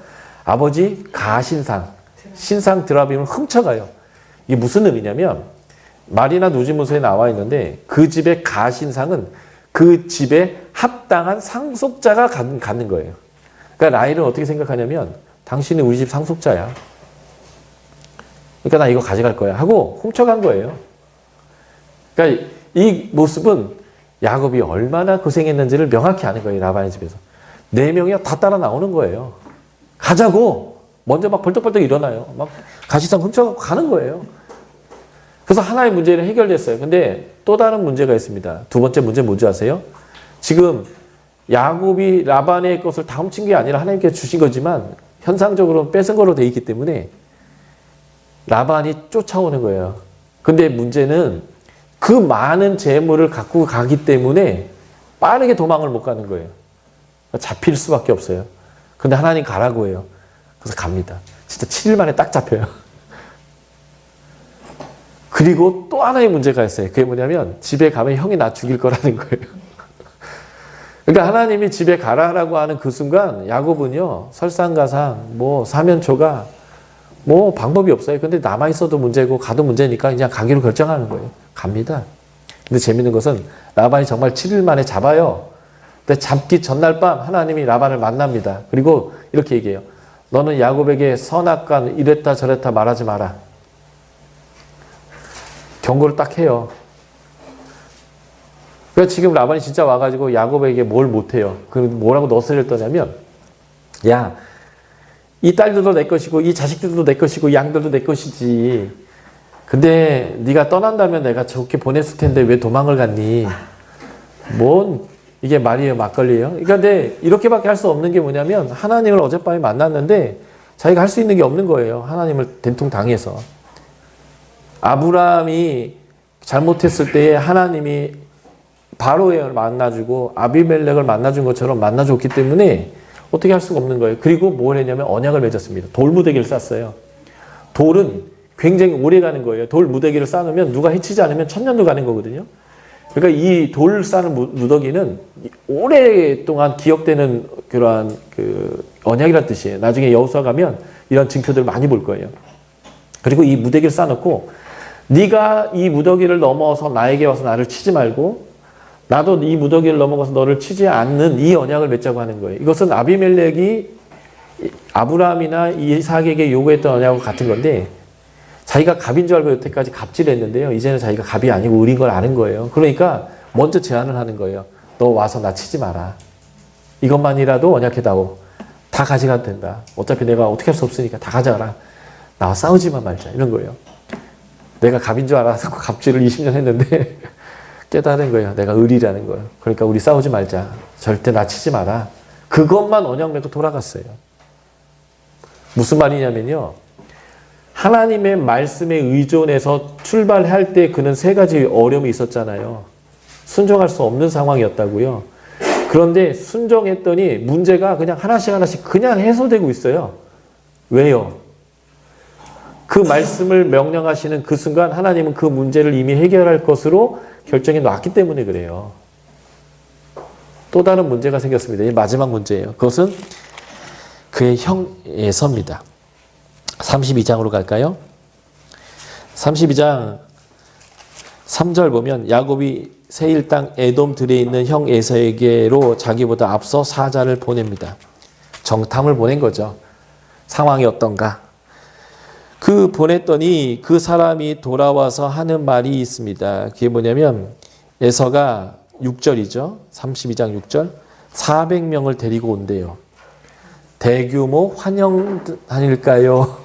아버지 가신상, 신상 드라빔을 훔쳐가요. 이게 무슨 의미냐면, 말이나 누지문서에 나와 있는데, 그 집의 가신상은 그 집에 합당한 상속자가 갖는 거예요. 그러니까 라헬은 어떻게 생각하냐면, 당신이 우리 집 상속자야. 그러니까 나 이거 가져갈 거야 하고 훔쳐간 거예요. 그러니까 이 모습은 야곱이 얼마나 고생했는지를 명확히 아는 거예요. 라반의 집에서. 4명이 다 따라 나오는 거예요. 가자고. 먼저 막 벌떡벌떡 일어나요. 막 가시성 훔쳐가고 가는 거예요. 그래서 하나의 문제는 해결됐어요. 근데 또 다른 문제가 있습니다. 두 번째 문제 뭔지 아세요? 지금 야곱이 라반의 것을 다 훔친 게 아니라 하나님께 주신 거지만 현상적으로 뺏은 거로 돼 있기 때문에 라반이 쫓아오는 거예요. 근데 문제는 그 많은 재물을 갖고 가기 때문에 빠르게 도망을 못 가는 거예요. 잡힐 수밖에 없어요. 근데 하나님 가라고 해요. 그래서 갑니다. 진짜 7일 만에 딱 잡혀요. 그리고 또 하나의 문제가 있어요. 그게 뭐냐면 집에 가면 형이 나 죽일 거라는 거예요. 그러니까 하나님이 집에 가라라고 하는 그 순간 야곱은요. 설상가상 뭐 사면초가 뭐 방법이 없어요. 근데 남아있어도 문제고 가도 문제니까 그냥 가기로 결정하는 거예요. 갑니다. 근데 재밌는 것은 라반이 정말 7일 만에 잡아요. 근데 잡기 전날 밤 하나님이 라반을 만납니다. 그리고 이렇게 얘기해요. 너는 야곱에게 선악간 이랬다 저랬다 말하지 마라. 경고를 딱 해요. 그러니까 지금 라반이 진짜 와가지고 야곱에게 뭘 못해요. 그 뭐라고 너스를 떠냐면 야, 이 딸들도 내 것이고 이 자식들도 내 것이고 양들도 내 것이지. 근데 네가 떠난다면 내가 좋게 보냈을 텐데 왜 도망을 갔니? 뭔 이게 말이에요, 막걸리예요? 그러니까 근데 이렇게밖에 할 수 없는 게 뭐냐면 하나님을 어젯밤에 만났는데 자기가 할 수 있는 게 없는 거예요. 하나님을 된통 당해서. 아브라함이 잘못했을 때에 하나님이 바로를 만나주고 아비멜렉을 만나준 것처럼 만나줬기 때문에 어떻게 할 수가 없는 거예요. 그리고 뭘 했냐면 언약을 맺었습니다. 돌무더기를 쌌어요. 돌은 굉장히 오래 가는 거예요. 돌 무더기를 쌓으면 누가 해치지 않으면 천년도 가는 거거든요. 그러니까 이 돌 쌓는 무더기는 오랫동안 기억되는 그러한 그 언약이란 뜻이에요. 나중에 여호수아 가면 이런 징표들을 많이 볼 거예요. 그리고 이 무더기를 쌓아놓고 네가 이 무더기를 넘어서 나에게 와서 나를 치지 말고 나도 이 무더기를 넘어가서 너를 치지 않는 이 언약을 맺자고 하는 거예요. 이것은 아비멜렉이 아브라함이나 이삭에게 요구했던 언약과 같은 건데 자기가 갑인 줄 알고 여태까지 갑질을 했는데요. 이제는 자기가 갑이 아니고 을인 걸 아는 거예요. 그러니까 먼저 제안을 하는 거예요. 너 와서 나 치지 마라. 이것만이라도 언약해다오. 다 가져가도 된다. 어차피 내가 어떻게 할 수 없으니까 다 가져가라. 나와 싸우지만 말자. 이런 거예요. 내가 갑인 줄 알아서 갑질을 20년 했는데 깨달은 거예요. 내가 을이라는 거예요. 그러니까 우리 싸우지 말자. 절대 나 치지 마라. 그것만 언약 맺고 돌아갔어요. 무슨 말이냐면요. 하나님의 말씀에 의존해서 출발할 때 그는 세 가지 어려움이 있었잖아요. 순종할 수 없는 상황이었다고요. 그런데 순종했더니 문제가 그냥 하나씩 하나씩 그냥 해소되고 있어요. 왜요? 그 말씀을 명령하시는 그 순간 하나님은 그 문제를 이미 해결할 것으로 결정해 놨기 때문에 그래요. 또 다른 문제가 생겼습니다. 이 마지막 문제예요. 그것은 그의 형 에서입니다. 32장으로 갈까요? 32장 3절 보면 야곱이 세일 땅 에돔 들에 있는 형 에서에게로 자기보다 앞서 사자를 보냅니다. 정탐을 보낸 거죠. 상황이 어떤가? 그 보냈더니 그 사람이 돌아와서 하는 말이 있습니다. 그게 뭐냐면 에서가 6절이죠. 32장 6절 400명을 데리고 온대요. 대규모 환영 아닐까요?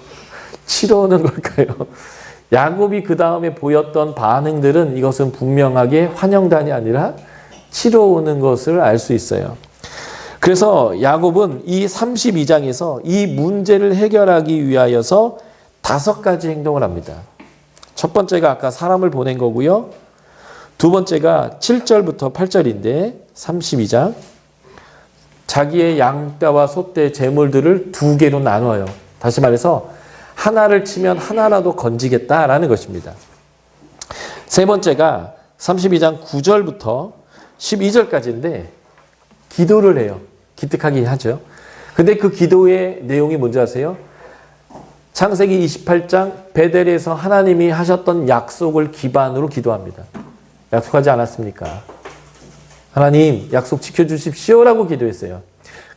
치러 오는 걸까요? 야곱이 그 다음에 보였던 반응들은 이것은 분명하게 환영단이 아니라 치러 오는 것을 알 수 있어요. 그래서 야곱은 이 32장에서 이 문제를 해결하기 위하여서 5가지 행동을 합니다. 첫 번째가 아까 사람을 보낸 거고요. 두 번째가 7절부터 8절인데 32장 자기의 양떼와 소떼 재물들을 2개로 나눠요. 다시 말해서 하나를 치면 하나라도 건지겠다라는 것입니다. 세 번째가 32장 9절부터 12절까지인데 기도를 해요. 기특하긴 하죠. 근데 그 기도의 내용이 뭔지 아세요? 창세기 28장 베델에서 하나님이 하셨던 약속을 기반으로 기도합니다. 약속하지 않았습니까? 하나님 약속 지켜주십시오라고 기도했어요.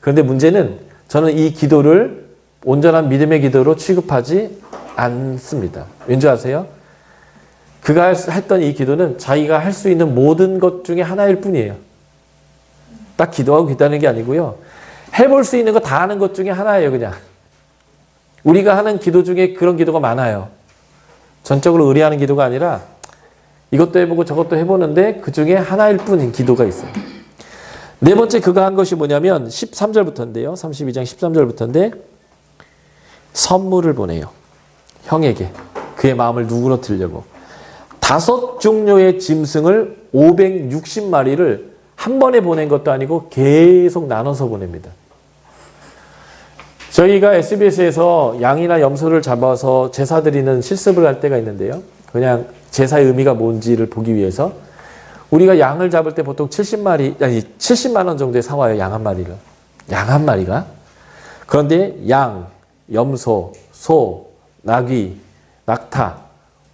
그런데 문제는 저는 이 기도를 온전한 믿음의 기도로 취급하지 않습니다. 왠지 아세요? 그가 했던 이 기도는 자기가 할 수 있는 모든 것 중에 하나일 뿐이에요. 딱 기도하고 기도하는 게 아니고요. 해볼 수 있는 거 다 하는 것 중에 하나예요, 그냥. 우리가 하는 기도 중에 그런 기도가 많아요. 전적으로 의뢰하는 기도가 아니라 이것도 해보고 저것도 해보는데 그 중에 하나일 뿐인 기도가 있어요. 네 번째 그가 한 것이 뭐냐면 13절부터인데요. 32장 13절부터인데 선물을 보내요. 형에게. 그의 마음을 누그러뜨리려고. 5 종류의 짐승을 560마리를 한 번에 보낸 것도 아니고 계속 나눠서 보냅니다. 저희가 SBS에서 양이나 염소를 잡아서 제사 드리는 실습을 할 때가 있는데요. 그냥 제사의 의미가 뭔지를 보기 위해서 우리가 양을 잡을 때 보통 70만 원 정도에 사와요. 양 한 마리를. 양 한 마리가. 그런데 양, 염소, 소, 나귀, 낙타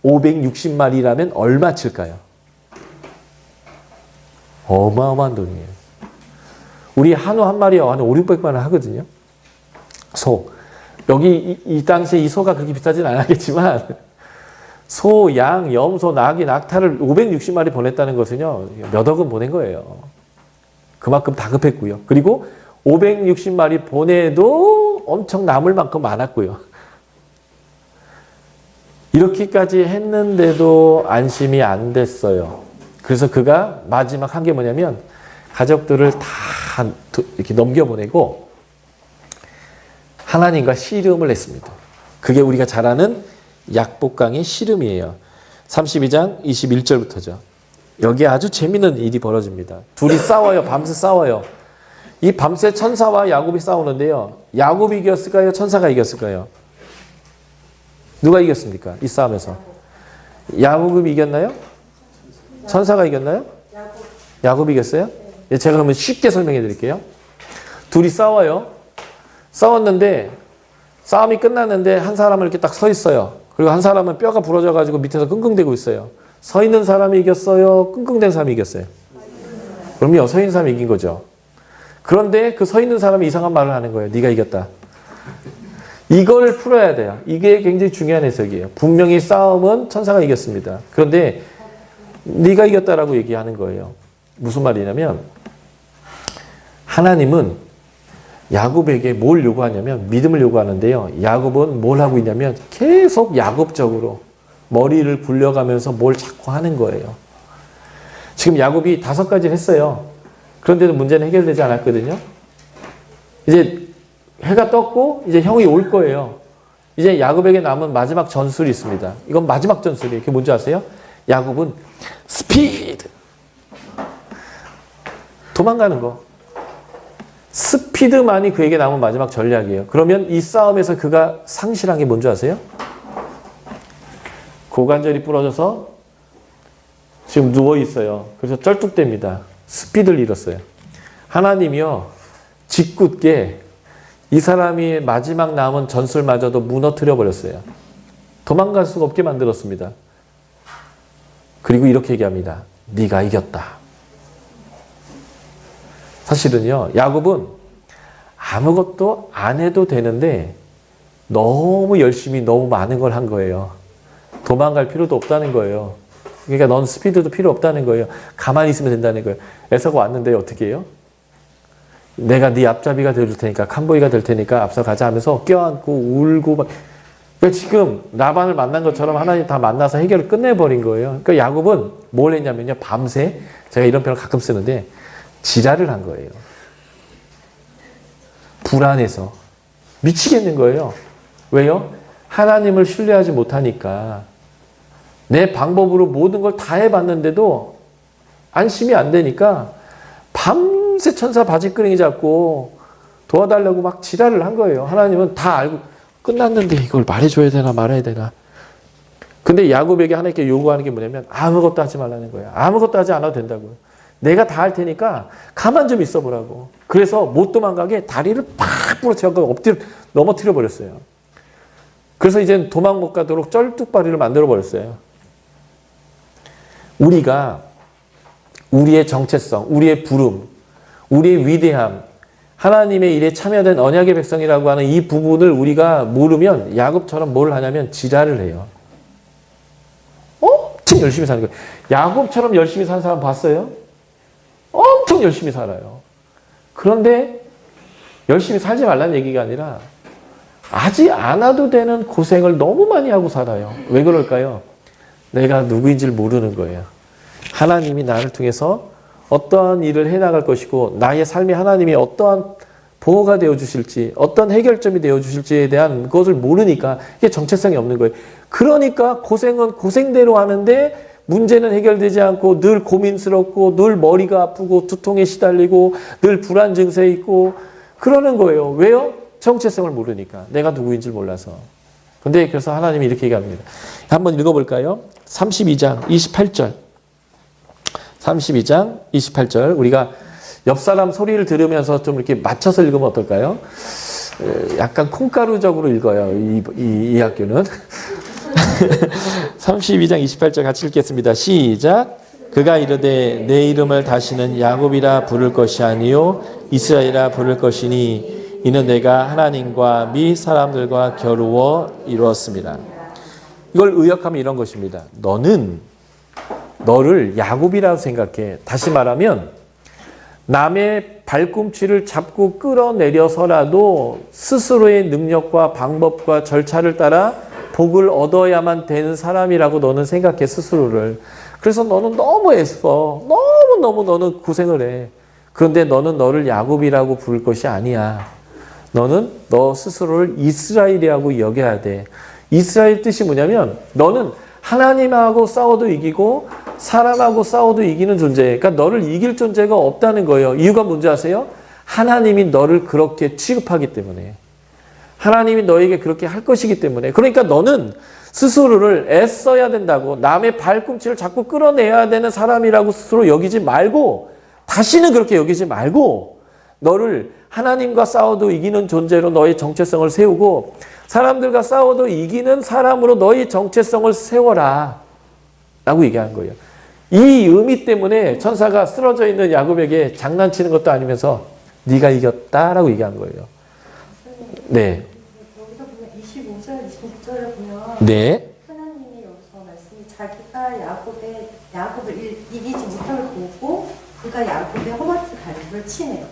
560마리라면 얼마 칠까요? 어마어마한 돈이에요. 우리 한우 한 마리에 한 5, 600만 원 하거든요. 소. 여기 이 당시에 이 소가 그렇게 비싸진 않았겠지만 소, 양, 염소, 나귀, 낙타를 560마리 보냈다는 것은요. 몇 억은 보낸 거예요. 그만큼 다급했고요. 그리고 560마리 보내도 엄청 남을 만큼 많았고요. 이렇게까지 했는데도 안심이 안 됐어요. 그래서 그가 마지막 한 게 뭐냐면 가족들을 다 이렇게 넘겨보내고 하나님과 씨름을 했습니다. 그게 우리가 잘 아는 약복강의 씨름이에요. 32장 21절부터죠. 여기에 아주 재미있는 일이 벌어집니다. 둘이 싸워요. 밤새 싸워요. 이 밤새 천사와 야곱이 싸우는데요. 야곱이 이겼을까요? 천사가 이겼을까요? 누가 이겼습니까? 이 싸움에서. 야곱이 이겼나요? 천사가 이겼나요? 야곱이 이겼어요? 네, 제가 그러면 쉽게 설명해 드릴게요. 둘이 싸워요. 싸웠는데 싸움이 끝났는데 한 사람은 이렇게 딱 서 있어요. 그리고 한 사람은 뼈가 부러져 가지고 밑에서 끙끙대고 있어요. 서 있는 사람이 이겼어요? 끙끙댄 사람이 이겼어요? 그럼요. 서 있는 사람이 이긴 거죠. 그런데 그 서 있는 사람이 이상한 말을 하는 거예요. 네가 이겼다. 이걸 풀어야 돼요. 이게 굉장히 중요한 해석이에요. 분명히 싸움은 천사가 이겼습니다. 그런데 네가 이겼다라고 얘기하는 거예요. 무슨 말이냐면 하나님은 야곱에게 뭘 요구하냐면 믿음을 요구하는데요. 야곱은 뭘 하고 있냐면 계속 야곱적으로 머리를 굴려가면서 뭘 자꾸 하는 거예요. 지금 야곱이 5가지를 했어요. 그런데도 문제는 해결되지 않았거든요. 이제 해가 떴고 이제 형이 올 거예요. 이제 야곱에게 남은 마지막 전술이 있습니다. 이건 마지막 전술이에요. 그게 뭔지 아세요? 야곱은 스피드. 도망가는 거. 스피드만이 그에게 남은 마지막 전략이에요. 그러면 이 싸움에서 그가 상실한 게 뭔지 아세요? 고관절이 부러져서 지금 누워 있어요. 그래서 쩔뚝댑니다. 스피드를 잃었어요. 하나님이요. 짓궂게 이 사람이 마지막 남은 전술마저도 무너뜨려 버렸어요. 도망갈 수가 없게 만들었습니다. 그리고 이렇게 얘기합니다. 네가 이겼다. 사실은요. 야곱은 아무것도 안 해도 되는데 너무 열심히 너무 많은 걸 한 거예요. 도망갈 필요도 없다는 거예요. 그러니까 넌 스피드도 필요 없다는 거예요. 가만히 있으면 된다는 거예요. 에서가 왔는데 어떻게 해요? 내가 네 앞잡이가 될 테니까 캄보이가 될 테니까 앞서가자 하면서 껴안고 울고 막. 그러니까 지금 라반을 만난 것처럼 하나님 다 만나서 해결을 끝내버린 거예요. 그러니까 야곱은 뭘 했냐면요. 밤새 제가 이런 표현을 가끔 쓰는데 지랄을 한 거예요. 불안해서 미치겠는 거예요. 왜요? 하나님을 신뢰하지 못하니까 내 방법으로 모든 걸 다 해봤는데도 안심이 안 되니까 밤새 천사 바지끄레기 잡고 도와달라고 막 지랄을 한 거예요. 하나님은 다 알고 끝났는데 이걸 말해줘야 되나 말아야 되나. 근데 야곱에게 하나님께 요구하는 게 뭐냐면 아무것도 하지 말라는 거예요. 아무것도 하지 않아도 된다고요. 내가 다 할 테니까 가만 좀 있어 보라고. 그래서 못 도망가게 다리를 팍 부러뜨려서 엎드려 넘어뜨려 버렸어요. 그래서 이제 도망 못 가도록 쩔뚝바리를 만들어 버렸어요. 우리가 우리의 정체성, 우리의 부름, 우리의 위대함, 하나님의 일에 참여된 언약의 백성이라고 하는 이 부분을 우리가 모르면 야곱처럼 뭘 하냐면 지랄을 해요. 엄청 열심히 사는 거예요. 야곱처럼 열심히 사는 사람 봤어요? 엄청 열심히 살아요. 그런데 열심히 살지 말라는 얘기가 아니라 하지 않아도 되는 고생을 너무 많이 하고 살아요. 왜 그럴까요? 내가 누구인지를 모르는 거예요. 하나님이 나를 통해서 어떠한 일을 해나갈 것이고 나의 삶이 하나님이 어떠한 보호가 되어주실지 어떤 해결점이 되어주실지에 대한 것을 모르니까 이게 정체성이 없는 거예요. 그러니까 고생은 고생대로 하는데 문제는 해결되지 않고 늘 고민스럽고 늘 머리가 아프고 두통에 시달리고 늘 불안 증세에 있고 그러는 거예요. 왜요? 정체성을 모르니까. 내가 누구인지 몰라서. 근데 그래서 하나님이 이렇게 얘기합니다. 한번 읽어볼까요? 32장 28절. 32장 28절. 우리가 옆 사람 소리를 들으면서 좀 이렇게 맞춰서 읽으면 어떨까요? 약간 콩가루적으로 읽어요. 이 학교는. 32장 28절 같이 읽겠습니다. 시작. 그가 이르되 내 이름을 다시는 야곱이라 부를 것이 아니요 이스라엘이라 부를 것이니 이는 내가 하나님과 미 사람들과 겨루어 이루었습니다. 이걸 의역하면 이런 것입니다. 너는 너를 야곱이라고 생각해. 다시 말하면 남의 발꿈치를 잡고 끌어내려서라도 스스로의 능력과 방법과 절차를 따라 복을 얻어야만 되는 사람이라고 너는 생각해, 스스로를. 그래서 너는 너무 애써. 너무너무 너는 고생을 해. 그런데 너는 너를 야곱이라고 부를 것이 아니야. 너는 너 스스로를 이스라엘이라고 여겨야 돼. 이스라엘 뜻이 뭐냐면 너는 하나님하고 싸워도 이기고 사람하고 싸워도 이기는 존재예요. 그러니까 너를 이길 존재가 없다는 거예요. 이유가 뭔지 아세요? 하나님이 너를 그렇게 취급하기 때문에. 하나님이 너에게 그렇게 할 것이기 때문에. 그러니까 너는 스스로를 애써야 된다고, 남의 발꿈치를 자꾸 끌어내야 되는 사람이라고 스스로 여기지 말고, 다시는 그렇게 여기지 말고 너를 하나님과 싸워도 이기는 존재로 너의 정체성을 세우고 사람들과 싸워도 이기는 사람으로 너의 정체성을 세워라 라고 얘기한 거예요. 이 의미 때문에 천사가 쓰러져 있는 야곱에게 장난치는 것도 아니면서 네가 이겼다라고 얘기한 거예요. 네. 여기서 보면 25절, 26절을 보면 네. 하나님이 여기서 말씀이 자기가 야곱을 이기지 못함을 보고 그가 야곱의 허벅지 간절을 치네요.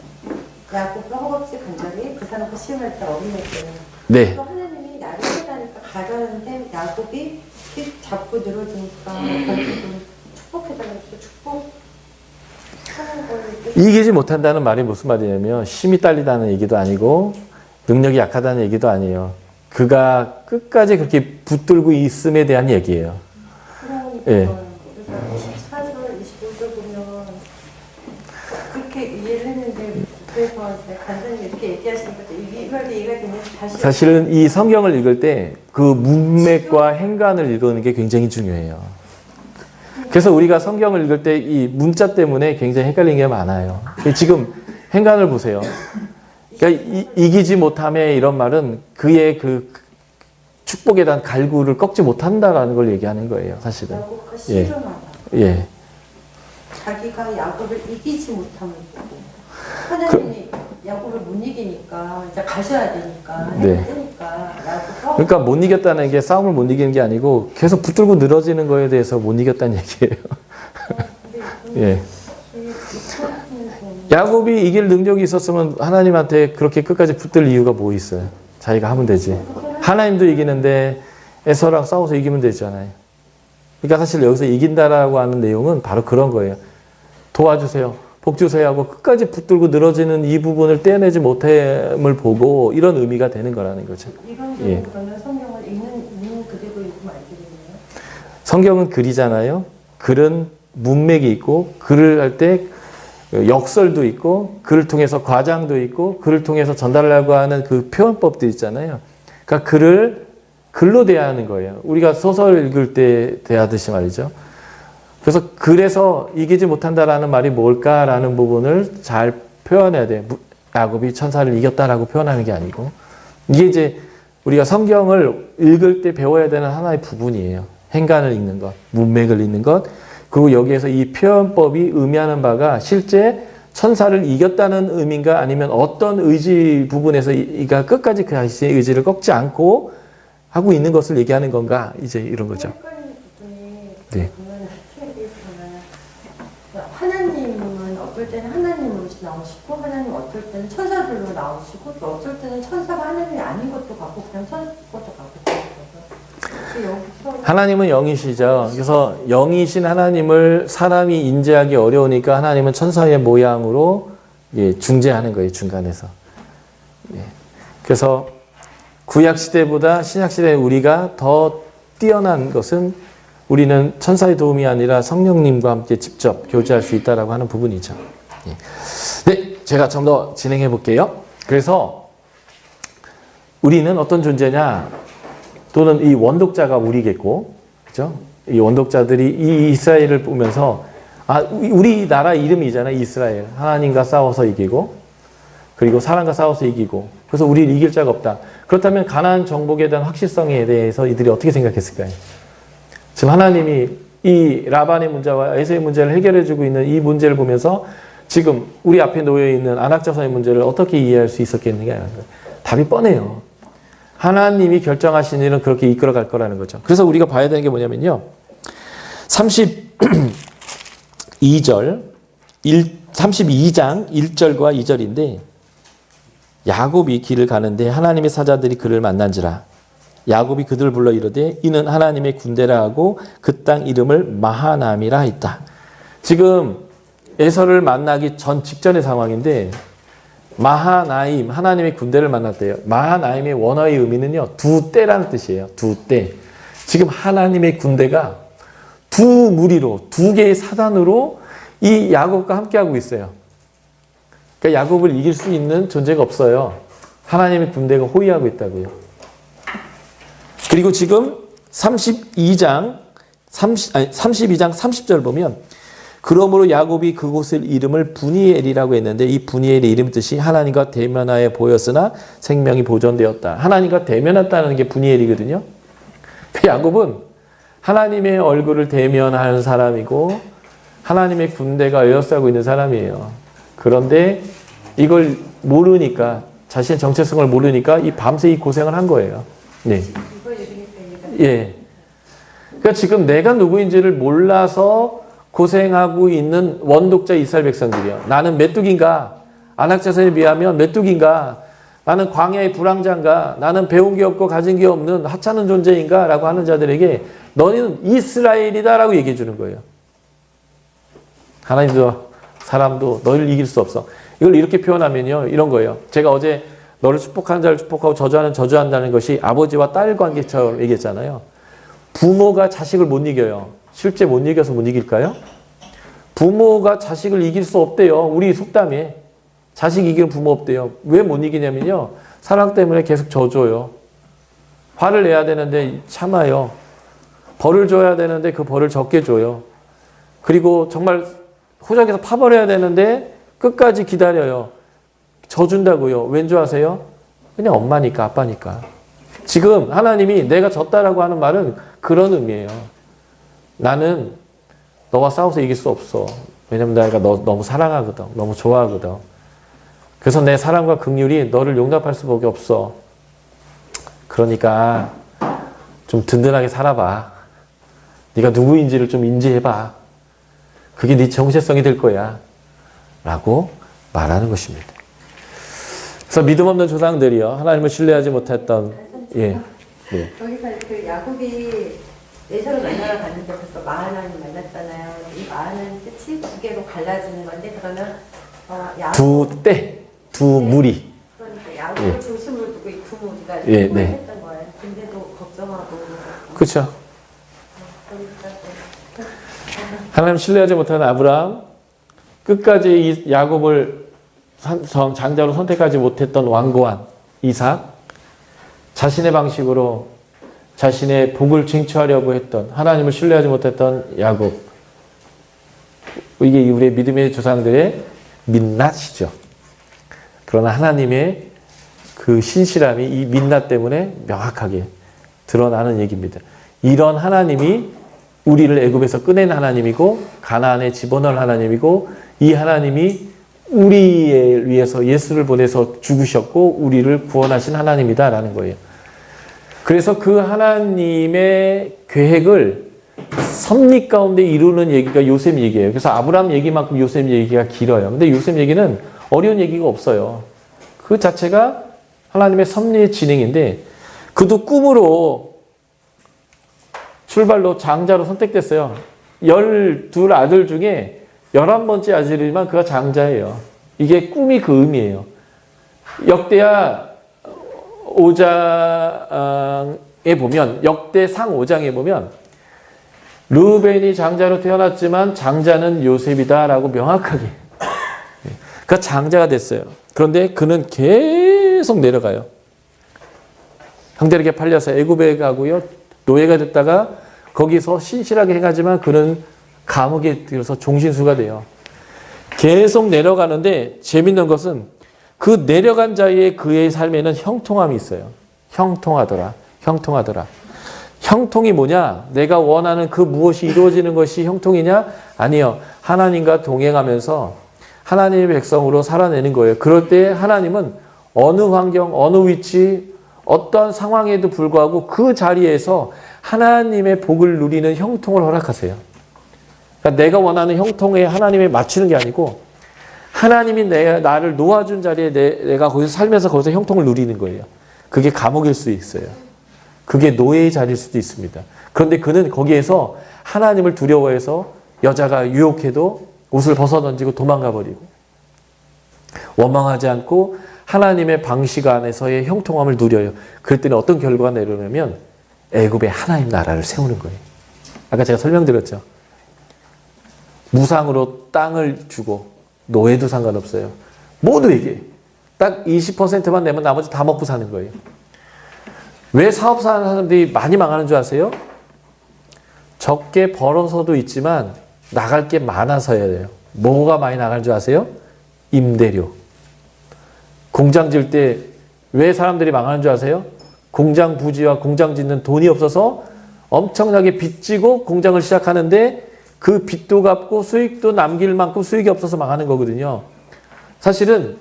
야곱의 허벅지 간절이 그 사람과 시험할 때 어린애때요. 네. 또 하나님이 나를 해다니까 가져왔는데 야곱이 잡고 늘어지니까 축복해달라고 축복. 이기지 못한다는 말이 무슨 말이냐면 힘이 딸리다는 얘기도 아니고 능력이 약하다는 얘기도 아니에요. 그가 끝까지 그렇게 붙들고 있음에 대한 얘기예요. 그러니까 예. 24절, 25절 보면 그렇게 이해를 했는데 그래서 이제 간단히 이렇게 얘기하시니까 이걸 이해가 되는지 다시 사실은 이 성경을 읽을 때 그 문맥과 행간을 읽는 게 굉장히 중요해요. 그래서 우리가 성경을 읽을 때 이 문자 때문에 굉장히 헷갈리는 게 많아요. 지금 행간을 보세요. 그러니까 이기지 못함에 이런 말은 그의 그 축복에 대한 갈구를 꺾지 못한다라는 걸 얘기하는 거예요, 사실은. 야곱과 씨름하다. 예. 자기가 야곱을 이기지 못함을 보고 하나님이 야곱을 못 이기니까 이제 가셔야 되니까 해야 되니까 야곱과 그러니까 못 이겼다는 게 싸움을 못 이기는 게 아니고 계속 붙들고 늘어지는 거에 대해서 못 이겼다는 얘기예요. 예. 야곱이 이길 능력이 있었으면 하나님한테 그렇게 끝까지 붙들 이유가 뭐 있어요? 자기가 하면 되지. 하나님도 이기는데 에서랑 싸워서 이기면 되잖아요. 그러니까 사실 여기서 이긴다라고 하는 내용은 바로 그런 거예요. 도와주세요. 복 주세요 하고 끝까지 붙들고 늘어지는 이 부분을 떼어내지 못함을 보고 이런 의미가 되는 거라는 거죠. 이런 예. 그러면 성경을 읽는 그대로 읽으면 알게 되네요. 성경은 글이잖아요. 글은 문맥이 있고 글을 할 때 역설도 있고 글을 통해서 과장도 있고 글을 통해서 전달하려고 하는 그 표현법도 있잖아요. 그러니까 글을 글로 대하는 거예요. 우리가 소설 읽을 때 대하듯이 말이죠. 그래서 글에서 이기지 못한다라는 말이 뭘까라는 부분을 잘 표현해야 돼요. 야곱이 천사를 이겼다라고 표현하는 게 아니고 이게 이제 우리가 성경을 읽을 때 배워야 되는 하나의 부분이에요. 행간을 읽는 것, 문맥을 읽는 것, 그리고 여기에서 이 표현법이 의미하는 바가 실제 천사를 이겼다는 의미인가 아니면 어떤 의지 부분에서 이가 끝까지 그 자신의 의지를 꺾지 않고 하고 있는 것을 얘기하는 건가 이제 이런 거죠. 헷갈리는 부분이 네. 보면 하나님은 어떨 때는 하나님으로 없이 나오시고 하나님 어쩔 때는 천사들로 나오시고 또 어쩔 때는 천사가 하나님이 아닌 것도 갖고 그냥 천사 것도 갖고 하나님은 영이시죠. 그래서 영이신 하나님을 사람이 인지하기 어려우니까 하나님은 천사의 모양으로 중재하는 거예요. 중간에서. 그래서 구약시대보다 신약시대에 우리가 더 뛰어난 것은 우리는 천사의 도움이 아니라 성령님과 함께 직접 교제할 수 있다고 하는 부분이죠. 네, 제가 좀 더 진행해 볼게요. 그래서 우리는 어떤 존재냐? 또는 이 원독자가 우리겠고, 그죠? 이 원독자들이 이 이스라엘을 보면서, 우리나라 이름이잖아요. 이스라엘. 하나님과 싸워서 이기고, 그리고 사람과 싸워서 이기고, 그래서 우리를 이길 자가 없다. 그렇다면 가나안 정복에 대한 확실성에 대해서 이들이 어떻게 생각했을까요? 지금 하나님이 이 라반의 문제와 에서의 문제를 해결해주고 있는 이 문제를 보면서 지금 우리 앞에 놓여있는 안악자손의 문제를 어떻게 이해할 수 있었겠느냐. 답이 뻔해요. 하나님이 결정하신 일은 그렇게 이끌어갈 거라는 거죠. 그래서 우리가 봐야 되는 게 뭐냐면요. 32장 1절과 2절인데 야곱이 길을 가는데 하나님의 사자들이 그를 만난지라. 야곱이 그들을 불러 이르되 이는 하나님의 군대라 하고 그 땅 이름을 마하나임이라 했다. 지금 에서를 만나기 전 직전의 상황인데 마하나임, 하나님의 군대를 만났대요. 마하나임의 원어의 의미는요, 두 떼라는 뜻이에요. 두 떼. 지금 하나님의 군대가 두 무리로, 두 개의 사단으로 이 야곱과 함께하고 있어요. 그러니까 야곱을 이길 수 있는 존재가 없어요. 하나님의 군대가 호위하고 있다고요. 그리고 지금 32장 30절 보면 그러므로 야곱이 그곳을 이름을 브니엘이라고 했는데 이 브니엘의 이름 뜻이 하나님과 대면하여 보였으나 생명이 보존되었다. 하나님과 대면했다는 게 브니엘이거든요. 야곱은 하나님의 얼굴을 대면하는 사람이고 하나님의 군대가 에워싸고 있는 사람이에요. 그런데 이걸 모르니까 자신의 정체성을 모르니까 이 밤새 이 고생을 한 거예요. 네. 예. 그러니까 지금 내가 누구인지를 몰라서 고생하고 있는 원독자 이스라엘 백성들이요. 나는 메뚜기인가? 안악자손에 비하면 메뚜기인가? 나는 광야의 불황자인가? 나는 배운 게 없고 가진 게 없는 하찮은 존재인가? 라고 하는 자들에게 너는 이스라엘이다 라고 얘기해 주는 거예요. 하나님도 사람도 너를 이길 수 없어. 이걸 이렇게 표현하면요. 이런 거예요. 제가 어제 너를 축복하는 자를 축복하고 저주하는 저주한다는 것이 아버지와 딸 관계처럼 얘기했잖아요. 부모가 자식을 못 이겨요. 실제 못 이겨서 못 이길까요? 부모가 자식을 이길 수 없대요. 우리 속담에. 자식 이기는 부모 없대요. 왜 못 이기냐면요. 사랑 때문에 계속 져줘요. 화를 내야 되는데 참아요. 벌을 줘야 되는데 그 벌을 적게 줘요. 그리고 정말 호적에서 파버려야 되는데 끝까지 기다려요. 져준다고요. 왠 줄 아세요? 그냥 엄마니까 아빠니까. 지금 하나님이 내가 졌다라고 하는 말은 그런 의미예요. 나는 너와 싸워서 이길 수 없어. 왜냐면 내가 너 너무 사랑하거든. 너무 좋아하거든. 그래서 내 사랑과 긍휼이 너를 용납할 수밖에 없어. 그러니까 좀 든든하게 살아봐. 네가 누구인지를 좀 인지해봐. 그게 네 정체성이 될 거야. 라고 말하는 것입니다. 그래서 믿음 없는 조상들이요. 하나님을 신뢰하지 못했던 예. 네. 여기서 그 야곱이 에서를 만나러 갔는데 벌써 마하나임 만났잖아요. 이 마하나임 뜻이 두 개로 갈라지는 건데 그러면 두 때, 두 무리. 그러니까 야곱을 예. 중심으로 두고 이 두 무리가 예, 힘을 네. 했던 거예요. 근데도 걱정하고. 그렇죠. 하나님 신뢰하지 못하는 아브라함, 끝까지 이 야곱을 장자로 선택하지 못했던 완고한 이삭, 자신의 방식으로 자신의 복을 쟁취하려고 했던 하나님을 신뢰하지 못했던 야곱. 이게 우리의 믿음의 조상들의 민낯이죠. 그러나 하나님의 그 신실함이 이 민낯 때문에 명확하게 드러나는 얘기입니다. 이런 하나님이 우리를 애굽에서 꺼낸 하나님이고 가나안에 집어넣을 하나님이고 이 하나님이 우리를 위해서 예수를 보내서 죽으셨고 우리를 구원하신 하나님이다라는 거예요. 그래서 그 하나님의 계획을 섭리 가운데 이루는 얘기가 요셉 얘기예요. 그래서 아브라함 얘기만큼 요셉 얘기가 길어요. 근데 요셉 얘기는 어려운 얘기가 없어요. 그 자체가 하나님의 섭리의 진행인데 그도 꿈으로 출발로 장자로 선택됐어요. 12 아들 중에 11번째 아들이지만 그가 장자예요. 이게 꿈이 그 의미예요. 역대하 5장에 보면 역대상 5장에 보면 르우벤이 장자로 태어났지만 장자는 요셉이다 라고 명확하게 그가 장자가 됐어요. 그런데 그는 계속 내려가요. 형들에게 팔려서 애굽에 가고요. 노예가 됐다가 거기서 신실하게 행하지만 그는 감옥에 들어서 종신수가 돼요. 계속 내려가는데 재밌는 것은 그 내려간 자의 그의 삶에는 형통함이 있어요. 형통하더라. 형통하더라. 형통이 뭐냐? 내가 원하는 그 무엇이 이루어지는 것이 형통이냐? 아니요. 하나님과 동행하면서 하나님의 백성으로 살아내는 거예요. 그럴 때 하나님은 어느 환경, 어느 위치, 어떠한 상황에도 불구하고 그 자리에서 하나님의 복을 누리는 형통을 허락하세요. 그러니까 내가 원하는 형통에 하나님에 맞추는 게 아니고 하나님이 나를 놓아준 자리에 내가 거기서 살면서 거기서 형통을 누리는 거예요. 그게 감옥일 수 있어요. 그게 노예의 자리일 수도 있습니다. 그런데 그는 거기에서 하나님을 두려워해서 여자가 유혹해도 옷을 벗어던지고 도망가 버리고 원망하지 않고 하나님의 방식 안에서의 형통함을 누려요. 그럴 때는 어떤 결과가 내려오냐면 애굽의 하나님 나라를 세우는 거예요. 아까 제가 설명드렸죠. 무상으로 땅을 주고 노예도 상관없어요. 모두에게 딱 20%만 내면 나머지 다 먹고 사는 거예요. 왜 사업하는 사람들이 많이 망하는 줄 아세요? 적게 벌어서도 있지만 나갈 게 많아서야 돼요. 뭐가 많이 나가는 줄 아세요? 임대료. 공장 질 때 왜 사람들이 망하는 줄 아세요? 공장 부지와 공장 짓는 돈이 없어서 엄청나게 빚지고 공장을 시작하는데 그 빚도 갚고 수익도 남길 만큼 수익이 없어서 망하는 거거든요. 사실은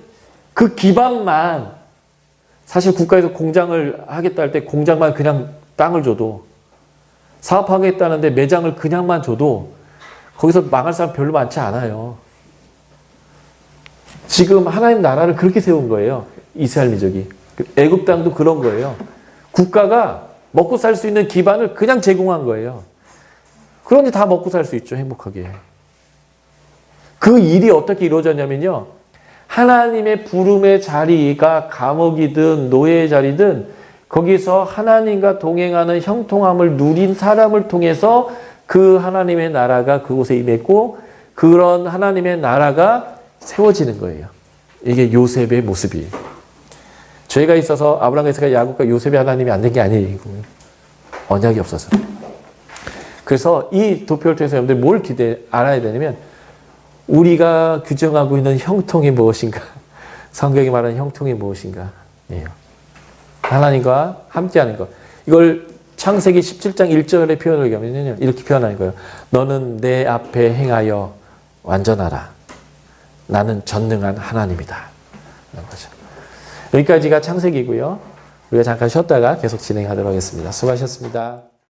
그 기반만 사실 국가에서 공장을 하겠다 할 때 공장만 그냥 땅을 줘도 사업하겠다는데 매장을 그냥만 줘도 거기서 망할 사람 별로 많지 않아요. 지금 하나님 나라를 그렇게 세운 거예요. 이스라엘 민족이. 애굽 땅도 그런 거예요. 국가가 먹고 살 수 있는 기반을 그냥 제공한 거예요. 그러니 다 먹고 살 수 있죠. 행복하게. 그 일이 어떻게 이루어졌냐면요. 하나님의 부름의 자리가 감옥이든 노예의 자리든 거기서 하나님과 동행하는 형통함을 누린 사람을 통해서 그 하나님의 나라가 그곳에 임했고 그런 하나님의 나라가 세워지는 거예요. 이게 요셉의 모습이에요. 죄가 있어서 아브라함과 이삭과 야곱과 요셉의 하나님이 안 된 게 아니에요. 언약이 없어서. 그래서 이 도표를 통해서 여러분들 뭘 알아야 되냐면 우리가 규정하고 있는 형통이 무엇인가? 성경이 말하는 형통이 무엇인가? 예요. 하나님과 함께하는 것. 이걸 창세기 17장 1절의 표현을 보면요. 이렇게 표현하는 거예요. 너는 내 앞에 행하여 완전하라. 나는 전능한 하나님이다. 여기까지가 창세기고요. 우리가 잠깐 쉬었다가 계속 진행하도록 하겠습니다. 수고하셨습니다.